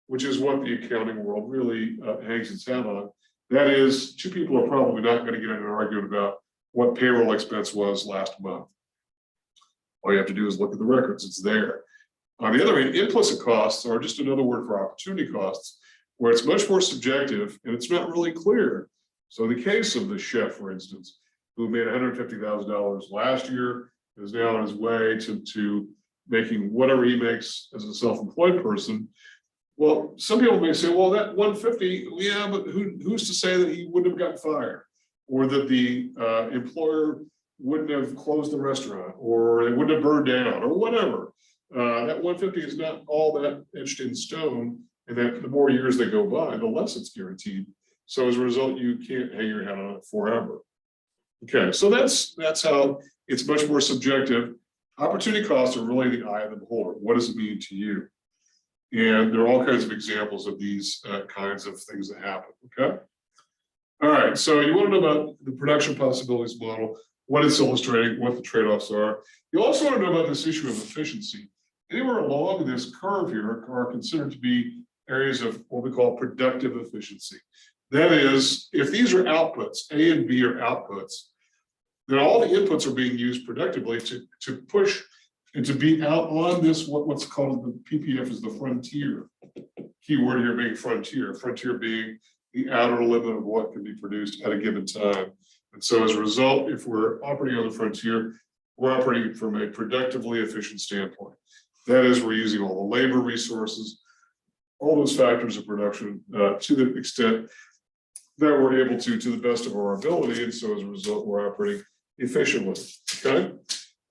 which is what the accounting world really hangs its hat on. That is, two people are probably not going to get in an argument about what payroll expense was last month. All you have to do is look at the records, it's there. On the other hand, implicit costs are just another word for opportunity costs, where it's much more subjective and it's not really clear. So the case of the chef, for instance, who made $150,000 last year, is now on his way to making whatever he makes as a self-employed person. Well, some people may say, well, that 150, yeah, but who's to say that he wouldn't have gotten fired, or that the employer wouldn't have closed the restaurant, or it wouldn't have burned down, or whatever. That 150 is not all that etched in stone, and that the more years that go by, the less it's guaranteed. So as a result, you can't hang your hat on it forever. Okay, so that's how it's much more subjective. Opportunity costs are really the eye of the beholder. What does it mean to you? And there are all kinds of examples of these kinds of things that happen, okay? All right, so you want to know about the production possibilities model, what it's illustrating, what the trade-offs are. You also want to know about this issue of efficiency. Anywhere along this curve here are considered to be areas of what we call productive efficiency. That is, if these are outputs, A and B are outputs, then all the inputs are being used productively to push and to be out on this, what's called the PPF is the frontier. Key word here being frontier being the outer limit of what can be produced at a given time. And so as a result, if we're operating on the frontier, we're operating from a productively efficient standpoint. That is, we're using all the labor resources, all those factors of production to the extent that we're able to the best of our ability. And so as a result, we're operating efficiently, okay?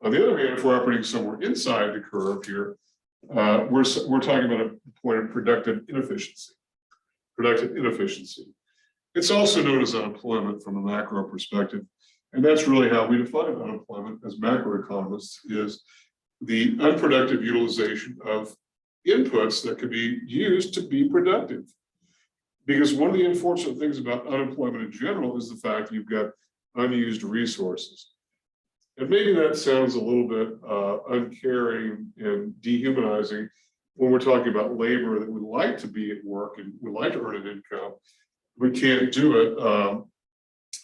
On the other hand, if we're operating somewhere inside the curve here, we're talking about a point of productive inefficiency. Productive inefficiency. It's also known as unemployment from a macro perspective. And that's really how we define unemployment as macroeconomists, is the unproductive utilization of inputs that could be used to be productive. Because one of the unfortunate things about unemployment in general is the fact that you've got unused resources. And maybe that sounds a little bit uncaring and dehumanizing when we're talking about labor that would like to be at work and would like to earn an income. We can't do it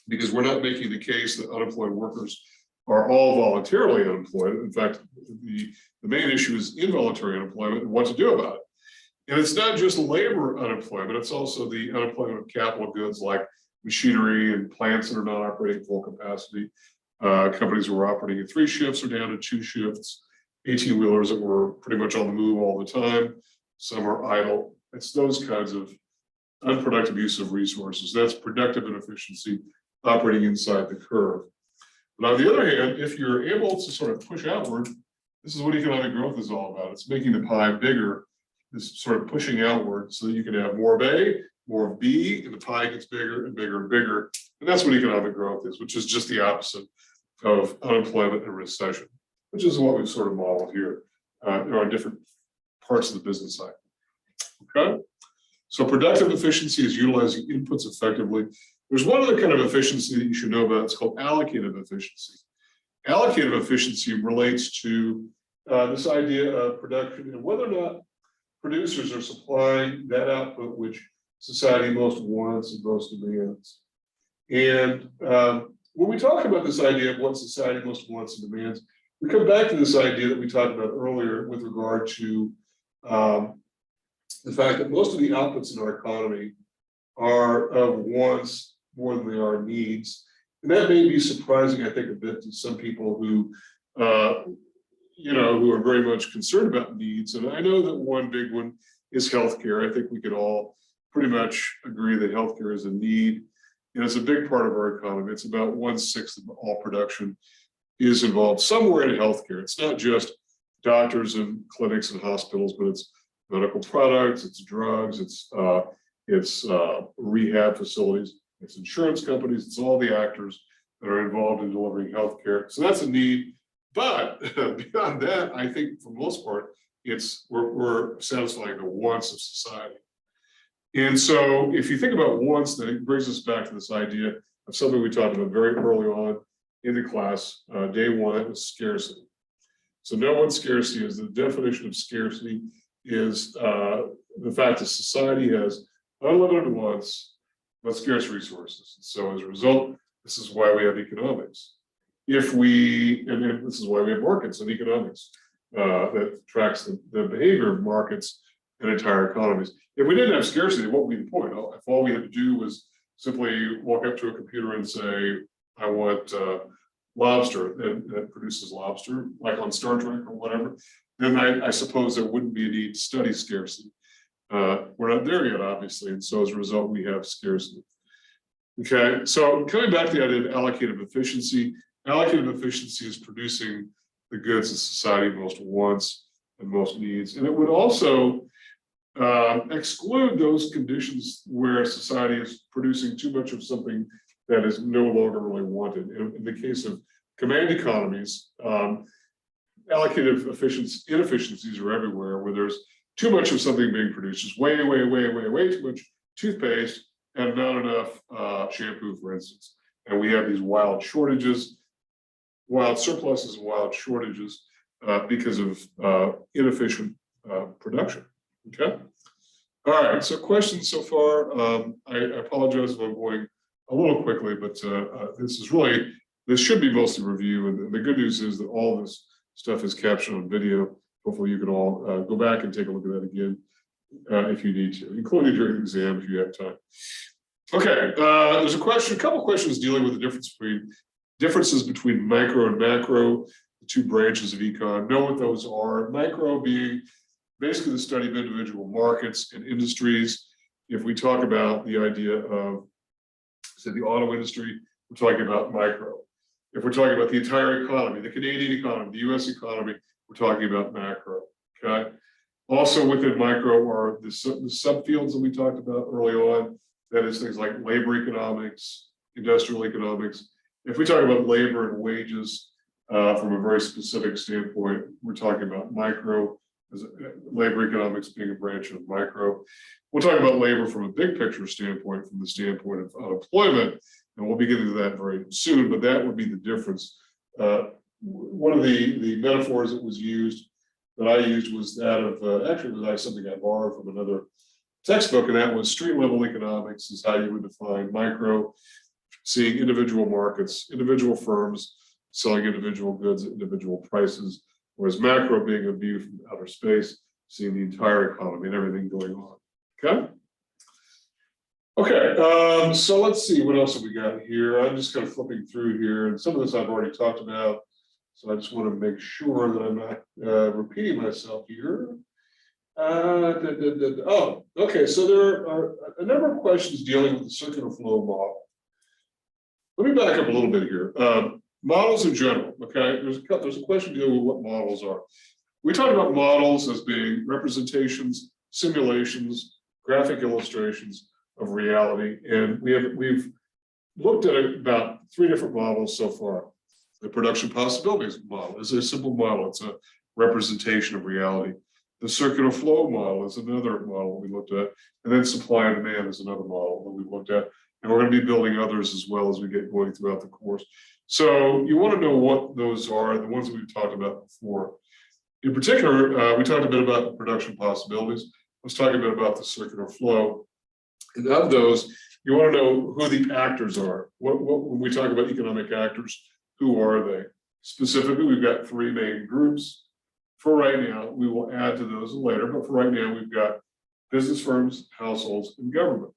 because we're not making the case that unemployed workers are all voluntarily unemployed. In fact, the main issue is involuntary unemployment and what to do about it. And it's not just labor unemployment, it's also the unemployment of capital goods like machinery and plants that are not operating full capacity. Companies who are operating at 3 shifts are down to 2 shifts. 18-wheelers that were pretty much on the move all the time. Some are idle. It's those kinds of unproductive use of resources. That's productive inefficiency operating inside the curve. But on the other hand, if you're able to sort of push outward, this is what economic growth is all about. It's making the pie bigger, this sort of pushing outward so that you can have more of A, more of B, and the pie gets bigger and bigger and bigger. And that's what economic growth is, which is just the opposite of unemployment and recession, which is what we've sort of modeled here on different parts of the business cycle. Okay, so productive efficiency is utilizing inputs effectively. There's one other kind of efficiency that you should know about. It's called allocative efficiency. Allocative efficiency relates to this idea of production and whether or not producers are supplying that output which society most wants and most demands. And when we talk about this idea of what society most wants and demands, we come back to this idea that we talked about earlier with regard to the fact that most of the outputs in our economy are of wants more than they are needs. And that may be surprising, I think, a bit to some people who, who are very much concerned about needs. And I know that one big one is healthcare. I think we could all pretty much agree that healthcare is a need. And it's a big part of our economy. It's about 1/6 of all production is involved somewhere in healthcare. It's not just doctors and clinics and hospitals, but it's medical products, it's drugs, it's rehab facilities, it's insurance companies, it's all the actors that are involved in delivering healthcare. So that's a need. But beyond that, I think for the most part, we're satisfying the wants of society. And so if you think about wants, then it brings us back to this idea of something we talked about very early on in the class, day one, it was scarcity. So know what scarcity is. The definition of scarcity is the fact that society has unlimited wants, but scarce resources. So as a result, this is why we have economics. And this is why we have markets and economics that tracks the behavior of markets and entire economies. If we didn't have scarcity, what would be the point? If all we had to do was simply walk up to a computer and say, I want lobster, that produces lobster, like on Star Trek or whatever, then I suppose there wouldn't be a need to study scarcity. We're not there yet, obviously, and so as a result, we have scarcity. Okay, so coming back to the idea of allocative efficiency is producing the goods that society most wants and most needs, and it would also exclude those conditions where society is producing too much of something that is no longer really wanted. In the case of command economies, allocative inefficiencies are everywhere, where there's too much of something being produced, just way too much toothpaste and not enough shampoo, for instance. And we have these wild shortages, wild surpluses, and wild shortages because of inefficient production. Okay. All right. So questions so far. I apologize if I'm going a little quickly, but this should be mostly review. And the good news is that all this stuff is captured on video. Hopefully you can all go back and take a look at that again if you need to, including during the exam if you have time. Okay, there's a couple questions dealing with the differences between micro and macro, the two branches of econ. Know what those are. Micro being basically the study of individual markets and industries. If we talk about the idea of, say, the auto industry, we're talking about micro. If we're talking about the entire economy, the Canadian economy, the US economy, we're talking about macro, okay? Also within micro are the subfields that we talked about early on. That is things like labor economics, industrial economics. If we talk about labor and wages from a very specific standpoint, we're talking about micro, labor economics being a branch of micro. We'll talk about labor from a big picture standpoint, from the standpoint of unemployment, and we'll be getting to that very soon, but that would be the difference. One of the metaphors that was used, that I used, was that of, actually it was something I borrowed from another textbook, and that was street level economics is how you would define micro, seeing individual markets, individual firms selling individual goods at individual prices, whereas macro being a view from outer space, seeing the entire economy and everything going on. Okay, so let's see, what else have we got here? I'm just kind of flipping through here, and some of this I've already talked about, so I just want to make sure that I'm not repeating myself here. Oh, okay, so there are a number of questions dealing with the circular flow model. Let me back up a little bit here. Models in general, okay? There's a question dealing with what models are. We talked about models as being representations, simulations, graphic illustrations of reality, and we've looked at about 3 different models so far. The production possibilities model is a simple model. It's a representation of reality. The circular flow model is another model we looked at, and then supply and demand is another model that we've looked at, and we're going to be building others as well as we get going throughout the course. So you want to know what those are, the ones that we've talked about before. In particular, we talked a bit about the production possibilities. Let's talk a bit about the circular flow. And of those, you want to know who the actors are. When we talk about economic actors, who are they? Specifically, we've got 3 main groups. For right now, we will add to those later, but for right now, we've got business firms, households, and government.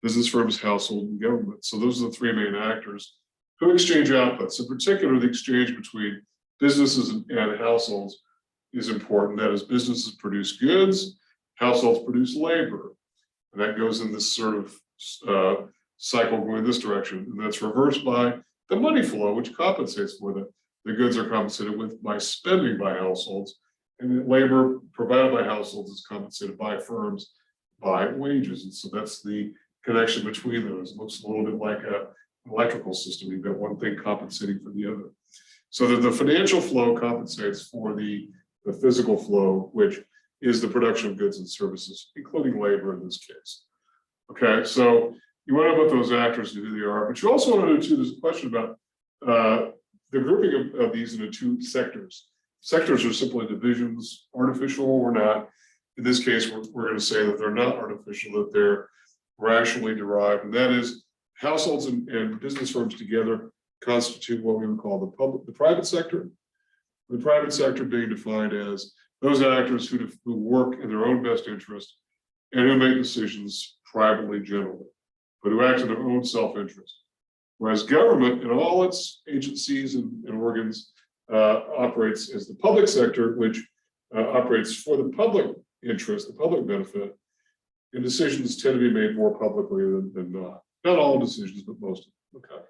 Business firms, household, and government. So those are the 3 main actors who exchange outputs. In particular, the exchange between businesses and households is important. That is, businesses produce goods, households produce labor. And that goes in this sort of cycle going this direction. And that's reversed by the money flow, which compensates for the goods are compensated with by spending by households. And the labor provided by households is compensated by firms by wages. And so that's the connection between those. It looks a little bit like an electrical system. You've got one thing compensating for the other. So that the financial flow compensates for the physical flow, which is the production of goods and services, including labor in this case. Okay, so you want to know about those actors and who they are, but you also want to know too, there's a question about the grouping of these into 2 sectors. Sectors are simply divisions, artificial or not. In this case, we're going to say that they're not artificial, that they're rationally derived, and that is households and business firms together constitute what we would call the private sector. The private sector being defined as those actors who work in their own best interest and who make decisions privately generally, but who act in their own self-interest. Whereas government and all its agencies and organs operates as the public sector, which operates for the public interest, the public benefit, and decisions tend to be made more publicly than not. Not all decisions, but most of them. Okay.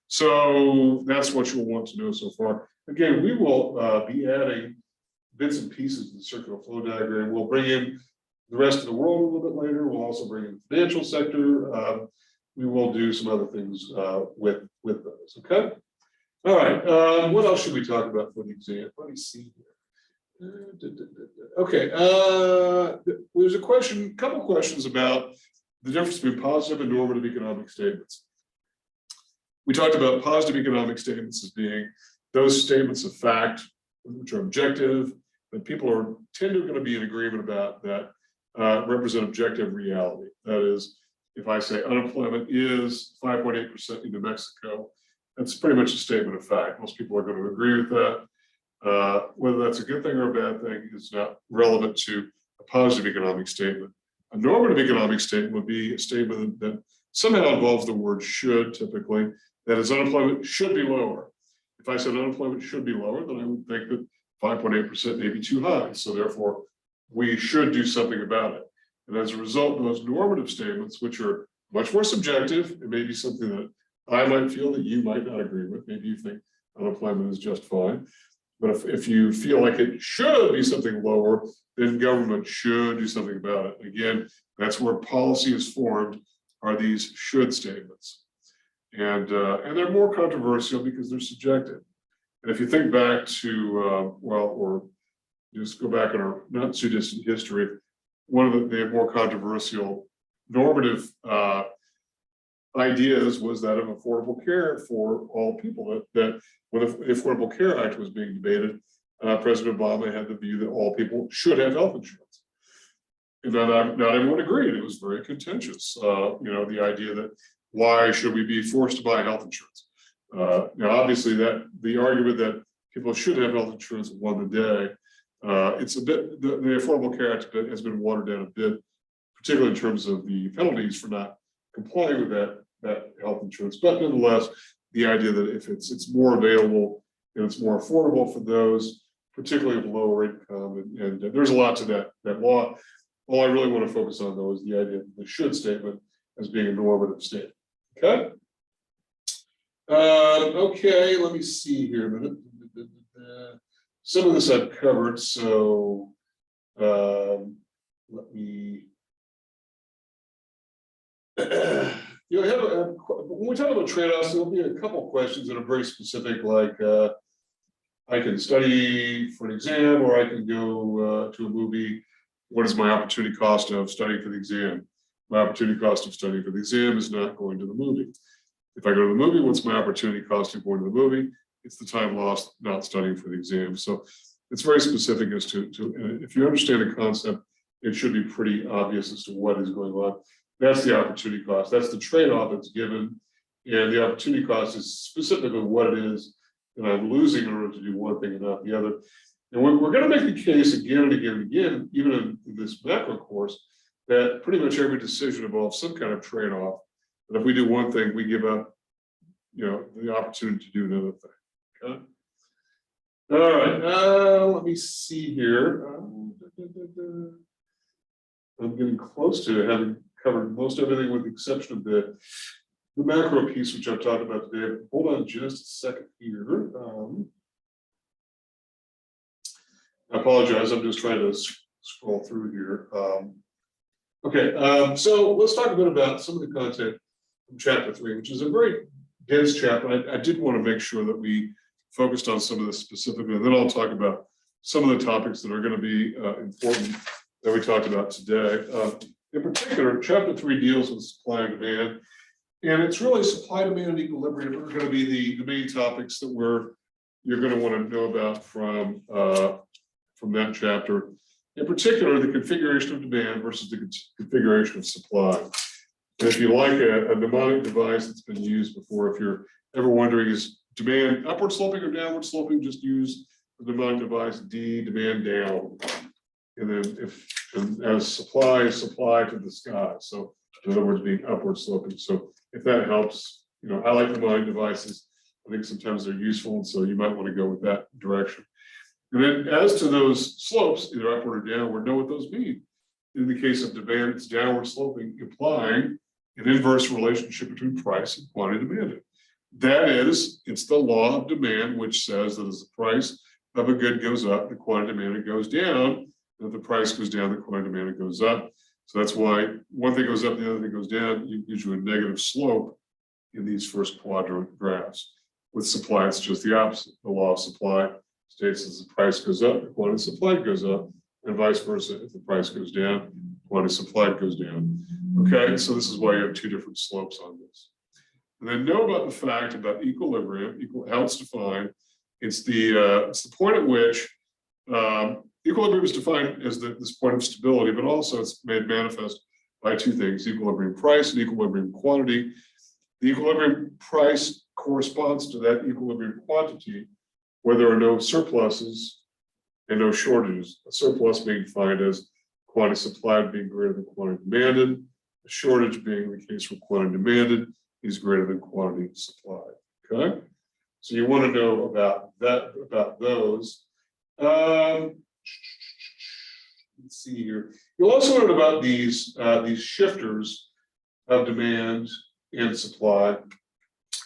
So that's what you'll want to know so far. Again, we will be adding bits and pieces of the circular flow diagram. We'll bring in the rest of the world a little bit later. We'll also bring in the financial sector. We will do some other things with those. Okay. All right. What else should we talk about for the exam? Let me see here. Okay. There's a couple questions about the difference between positive and normative economic statements. We talked about positive economic statements as being those statements of fact, which are objective, that people tend to going to be in agreement about, that represent objective reality. That is, if I say unemployment is 5.8% in New Mexico, that's pretty much a statement of fact. Most people are going to agree with that. Whether that's a good thing or a bad thing is not relevant to a positive economic statement. A normative economic statement would be a statement that somehow involves the word should, typically. That is, unemployment should be lower. If I said unemployment should be lower, then I would think that 5.8% may be too high. So therefore, we should do something about it. And as a result, those normative statements, which are much more subjective, it may be something that I might feel that you might not agree with. Maybe you think unemployment is just fine. But if you feel like it should be something lower, then government should do something about it. Again, that's where policy is formed are these should statements. And they're more controversial because they're subjective. And if you think back to, or just go back in our not too distant history, one of the more controversial normative ideas was that of affordable care for all people. That when the Affordable Care Act was being debated, President Obama had the view that all people should have health insurance. And not everyone agreed. It was very contentious. The idea that why should we be forced to buy health insurance? Now, obviously, that the argument that people should have health insurance won the day. It's a bit the Affordable Care Act has been watered down a bit, particularly in terms of the penalties for not complying with that health insurance. But nonetheless, the idea that if it's more available and it's more affordable for those, particularly of lower income, and there's a lot to that law. All I really want to focus on, though, is the idea of the should statement as being a normative statement. Okay. Okay, let me see here a minute. Some of this I've covered, so let me. When we talk about trade-offs, there'll be a couple of questions that are very specific, like I can study for an exam, or I can go to a movie. What is my opportunity cost of studying for the exam? My opportunity cost of studying for the exam is not going to the movie. If I go to the movie, what's my opportunity cost of going to the movie? It's the time lost not studying for the exam. So it's very specific as to if you understand the concept, it should be pretty obvious as to what is going on. That's the opportunity cost. That's the trade-off that's given. And the opportunity cost is specifically what it is that I'm losing in order to do one thing and not the other. And we're going to make the case again and again and again, even in this macro course, that pretty much every decision involves some kind of trade-off. And if we do one thing, we give up, the opportunity to do another thing. Okay. All right. Let me see here. I'm getting close to having covered most everything with the exception of the macro piece, which I've talked about today. Hold on just a second here. I apologize. I'm just trying to scroll through here. Okay. So let's talk a bit about some of the content from Chapter 3, which is a very dense chapter. I did want to make sure that we focused on some of this specifically, and then I'll talk about some of the topics that are going to be important that we talked about today. In particular, Chapter 3 deals with supply and demand, and it's really supply, demand, and equilibrium are going to be the main topics that you're going to want to know about from that chapter. In particular, the configuration of demand versus the configuration of supply. And if you like a mnemonic device that's been used before, if you're ever wondering is demand upward sloping or downward sloping, just use the mnemonic device D, demand down. And then as supply to the sky. So in other words, being upward sloping. So if that helps, I like mnemonic devices. I think sometimes they're useful. And so you might want to go with that direction. And then as to those slopes, either upward or downward, know what those mean. In the case of demand, it's downward sloping, implying an inverse relationship between price and quantity demanded. That is, it's the law of demand, which says that as the price of a good goes up, the quantity demanded goes down. And if the price goes down, the quantity demanded goes up. So that's why one thing goes up, the other thing goes down. It gives you a negative slope in these first quadrant graphs. With supply, it's just the opposite. The law of supply states as the price goes up, the quantity supplied goes up, and vice versa. If the price goes down, quantity supplied goes down. Okay, so this is why you have two different slopes on this. And then know about the fact about equilibrium, how it's defined. It's the point at which equilibrium is defined as this point of stability, but also it's made manifest by two things: equilibrium price and equilibrium quantity. The equilibrium price corresponds to that equilibrium quantity where there are no surpluses and no shortages. A surplus being defined as quantity supplied being greater than quantity demanded. A shortage being the case where quantity demanded is greater than quantity supplied. Okay, so you want to know about that, about those. Let's see here. You'll also learn about these shifters of demand and supply,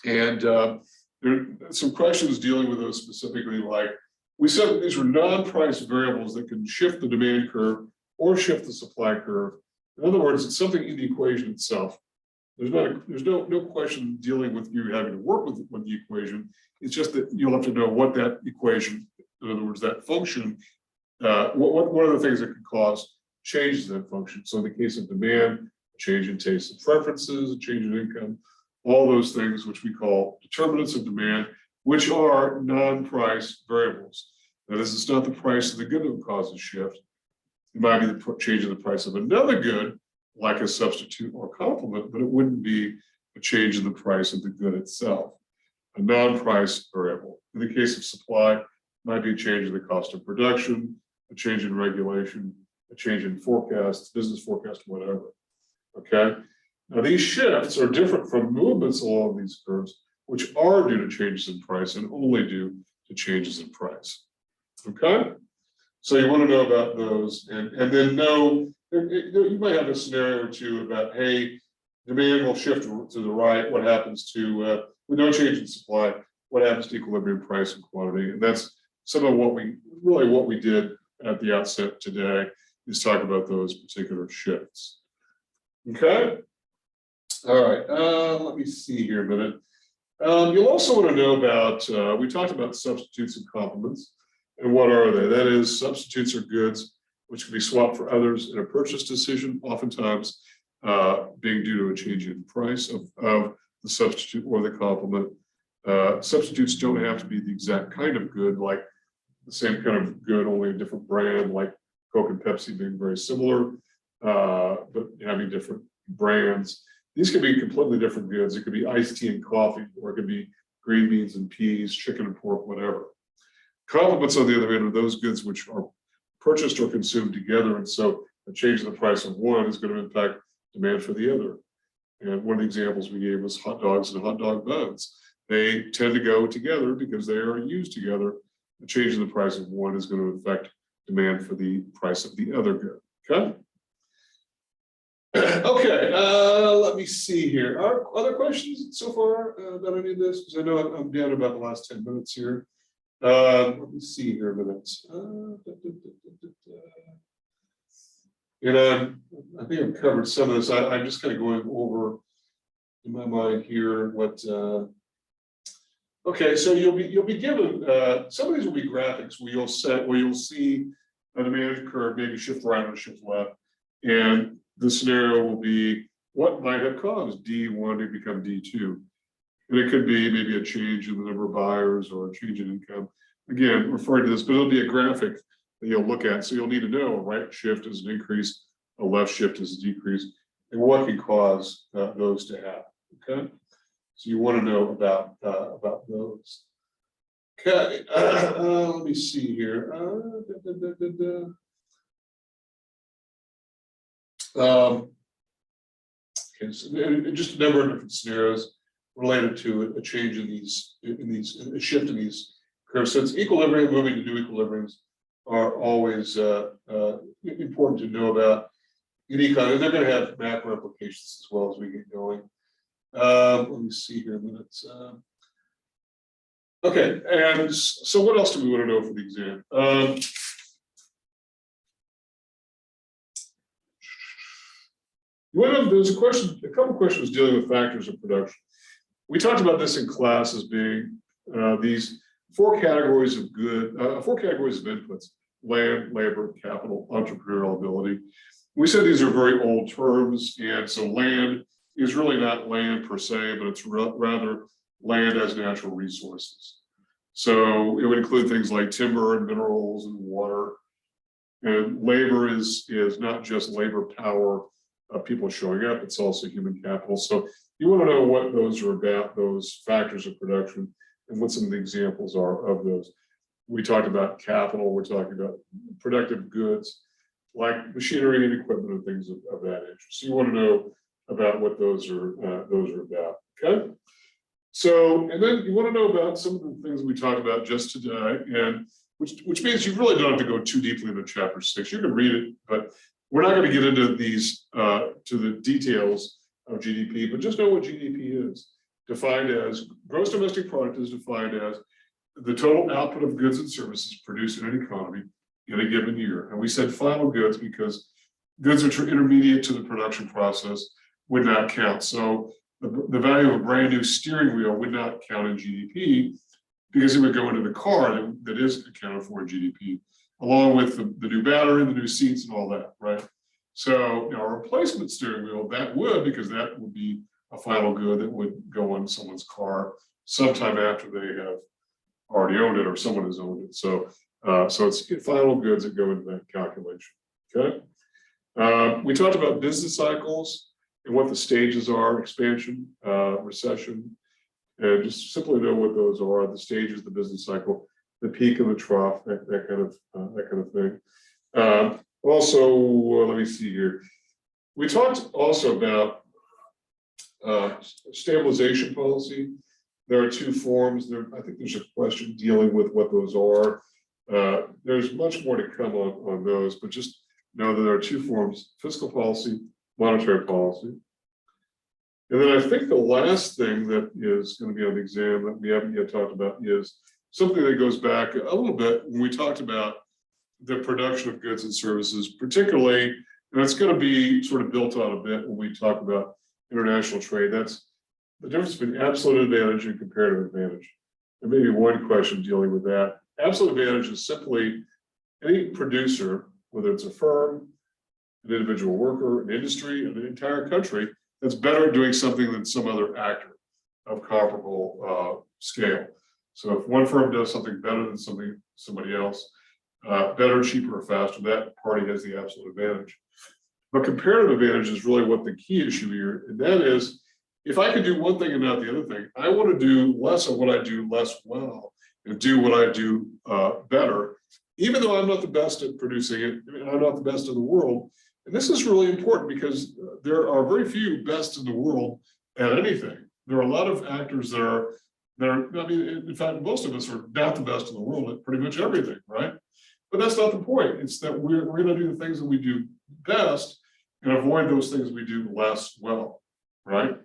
and there are some questions dealing with those specifically. Like we said, that these were non-price variables that can shift the demand curve or shift the supply curve. In other words, it's something in the equation itself. there's no question dealing with you having to work with the equation. It's just that you'll have to know what that equation, in other words, that function, what are the things that could cause changes in that function. So in the case of demand, a change in tastes and preferences, a change in income, all those things which we call determinants of demand, which are non-price variables. Now, this is not the price of the good that would cause a shift. It might be the change in the price of another good, like a substitute or complement, but it wouldn't be a change in the price of the good itself, a non-price variable. In the case of supply, it might be a change in the cost of production, a change in regulation, a change in forecasts, business forecast, whatever. Okay. Now, these shifts are different from movements along these curves, which are due to changes in price and only due to changes in price. Okay. So you want to know about those, and then know, you might have a scenario or two about, hey, demand will shift to the right. What happens to, with no change in supply, what happens to equilibrium price and quantity? And that's some of what we did at the outset today, is talk about those particular shifts. Okay. All right. Let me see here a minute. You'll also want to know about, we talked about substitutes and complements. And what are they? That is, substitutes are goods which can be swapped for others in a purchase decision, oftentimes being due to a change in price of the substitute or the complement. Substitutes don't have to be the exact kind of good, like the same kind of good, only a different brand, like Coke and Pepsi being very similar, but having different brands. These could be completely different goods. It could be iced tea and coffee, or it could be green beans and peas, chicken and pork, whatever. Complements, on the other hand, are those goods which are purchased or consumed together, and so a change in the price of one is going to impact demand for the other. And one of the examples we gave was hot dogs and hot dog buns. They tend to go together because they are used together. A change in the price of one is going to affect demand for the price of the other good. Okay. Okay. Let me see here. Are other questions so far about any of this? Because I know I'm down about the last 10 minutes here. Let me see here a minute. And I think I've covered some of this. I'm just kind of going over in my mind here what. Okay, so you'll be given some of these will be graphics where you'll see a demand curve maybe shift right or shift left, and the scenario will be what might have caused D1 to become D2. And it could be maybe a change in the number of buyers or a change in income. Again, referring to this, but it'll be a graphic that you'll look at. So you'll need to know a right shift is an increase, a left shift is a decrease, and what can cause those to happen. Okay, so you want to know about those. Okay, let me see here. Okay, so just a number of different scenarios related to a change in these, a shift in these curves. Since equilibrium, moving to new equilibriums are always important to know about in econ, and they're going to have macro implications as well as we get going. Let me see here a minute. Okay, and so what else do we want to know for the exam? There's a couple questions dealing with factors of production. We talked about this in class as being these four categories of inputs: land, labor, capital, entrepreneurial ability. We said these are very old terms, and so land is really not land per se, but it's rather land as natural resources. So it would include things like timber and minerals and water. And labor is not just labor power of people showing up, it's also human capital. So you want to know what those are about, those factors of production, and what some of the examples are of those. We talked about capital, we're talking about productive goods, like machinery and equipment and things of that nature. So you want to know about what those are about, okay? So, and then you want to know about some of the things we talked about just today, and which means you really don't have to go too deeply into chapter 6. You can read it, but we're not going to get into these to the details of GDP, but just know what GDP is. Defined as, gross domestic product is defined as the total output of goods and services produced in an economy in a given year. And we said final goods because goods are intermediate to the production process. would not count. So the value of a brand new steering wheel would not count in GDP because it would go into the car that is accounted for in GDP, along with the new battery, the new seats, and all that, right? So, a replacement steering wheel, that would, because that would be a final good that would go on someone's car sometime after they have already owned it or someone has owned it. So, so it's final goods that go into that calculation, okay? We talked about business cycles and what the stages are: expansion, recession, and just simply know what those are: the stages, the business cycle, the peak and the trough, that kind of thing. Also, let me see here. We talked also about stabilization policy. There are two forms. I think there's a question dealing with what those are. There's much more to come on those, but just know that there are two forms: fiscal policy, monetary policy. And then I think the last thing that is going to be on the exam that we haven't yet talked about is something that goes back a little bit when we talked about the production of goods and services, particularly, and it's going to be sort of built on a bit when we talk about international trade. That's the difference between absolute advantage and comparative advantage. There may be one question dealing with that. Absolute advantage is simply any producer, whether it's a firm, an individual worker, an industry, an entire country, that's better at doing something than some other actor of comparable scale. So if one firm does something better than somebody else, better, cheaper, or faster, that party has the absolute advantage. But comparative advantage is really what the key issue here, and that is, if I could do one thing and not the other thing, I want to do less of what I do less well and do what I do better, even though I'm not the best at producing it, and I'm not the best in the world. And this is really important because there are very few best in the world at anything. There are a lot of actors that are, I mean, in fact, most of us are not the best in the world at pretty much everything, right? But that's not the point. It's that we're going to do the things that we do best and avoid those things we do less well, right?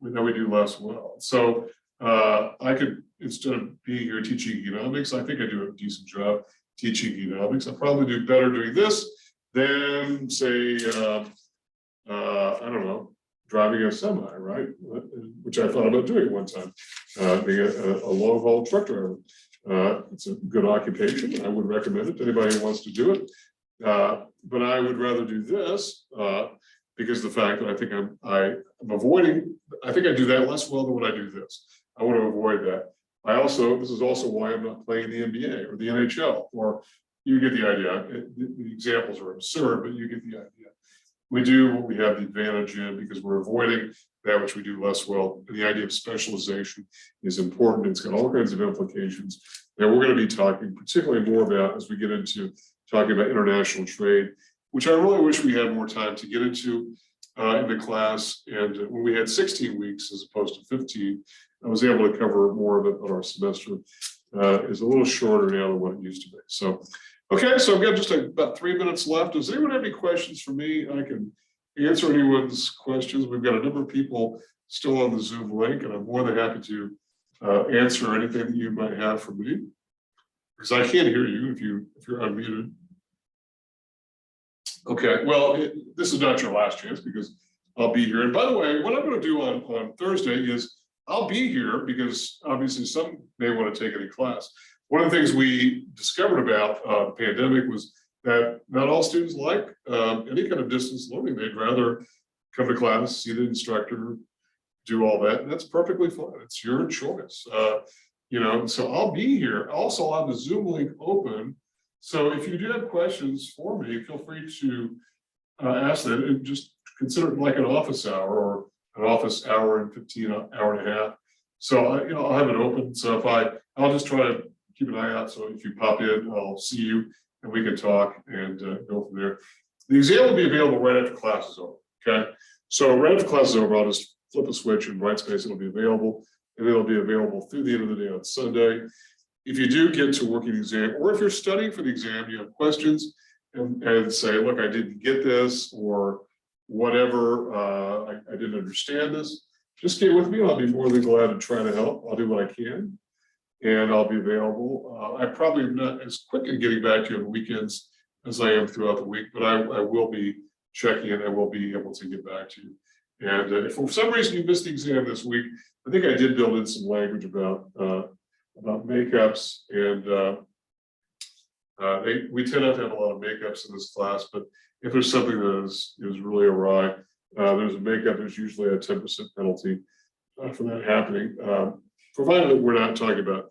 That we do less well. So I could, instead of being here teaching economics, I think I do a decent job teaching economics. I probably do better doing this than, say, I don't know, driving a semi, right? Which I thought about doing one time, being a long-haul truck driver. It's a good occupation. I would recommend it to anybody who wants to do it. But I would rather do this because the fact that I think I'm avoiding, I think I do that less well than when I do this. I want to avoid that. This is also why I'm not playing the NBA or the NHL, or you get the idea. The examples are absurd, but you get the idea. We do what we have the advantage in because we're avoiding that which we do less well. And the idea of specialization is important. It's got all kinds of implications that we're going to be talking particularly more about as we get into talking about international trade, which I really wish we had more time to get into in the class. And when we had 16 weeks as opposed to 15, I was able to cover more of it on our semester. It's a little shorter now than what it used to be. So, okay, so I've got just about 3 minutes left. Does anyone have any questions for me? I can answer anyone's questions. We've got a number of people still on the Zoom link, and I'm more than happy to answer anything that you might have for me, because I can't hear you if you're unmuted. Okay, well, this is not your last chance because I'll be here. And by the way, what I'm going to do on Thursday is I'll be here because obviously some may want to take any class. One of the things we discovered about the pandemic was that not all students like any kind of distance learning. They'd rather come to class, see the instructor, do all that. And that's perfectly fine. It's your choice. So I'll be here. Also, I'll have the Zoom link open. So if you do have questions for me, feel free to ask that, and just consider it like an office hour or an office hour and 15 hour and a half. So I'll have it open. So I'll just try to keep an eye out. So if you pop in, I'll see you and we can talk and go from there. The exam will be available right after class is over. Okay. So right after class is over, I'll just flip a switch and Brightspace, it'll be available, and it'll be available through the end of the day on Sunday. If you do get to working the exam, or if you're studying for the exam, you have questions and say, look, I didn't get this, or whatever, I didn't understand this, just get with me. I'll be more than glad to try to help. I'll do what I can, and I'll be available. I probably am not as quick in getting back to you on weekends as I am throughout the week, but I will be checking in. I will be able to get back to you. And if for some reason you missed the exam this week, I think I did build in some language about makeups, and we tend not to have a lot of makeups in this class, but if there's something that is really awry, there's a makeup. There's usually a 10% penalty for that happening, provided that we're not talking about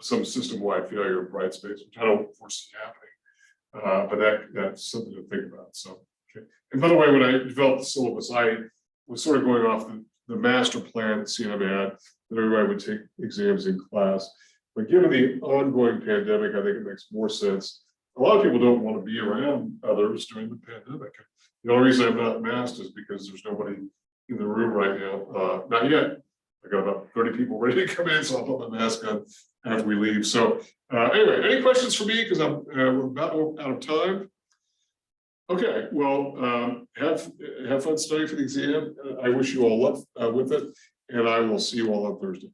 some system-wide failure of Brightspace, which I don't foresee happening. But that's something to think about. So, okay. And by the way, when I developed the syllabus, I was sort of going off the master plan that CM had, that everybody would take exams in class. But given the ongoing pandemic, I think it makes more sense. A lot of people don't want to be around others during the pandemic. The only reason I'm not masked is because there's nobody in the room right now. Not yet. I got about 30 people ready to come in, so I'll put my mask on after we leave. So anyway, any questions for me? Because we're about out of time. Okay, well, have fun studying for the exam. I wish you all luck with it, and I will see you all on Thursday.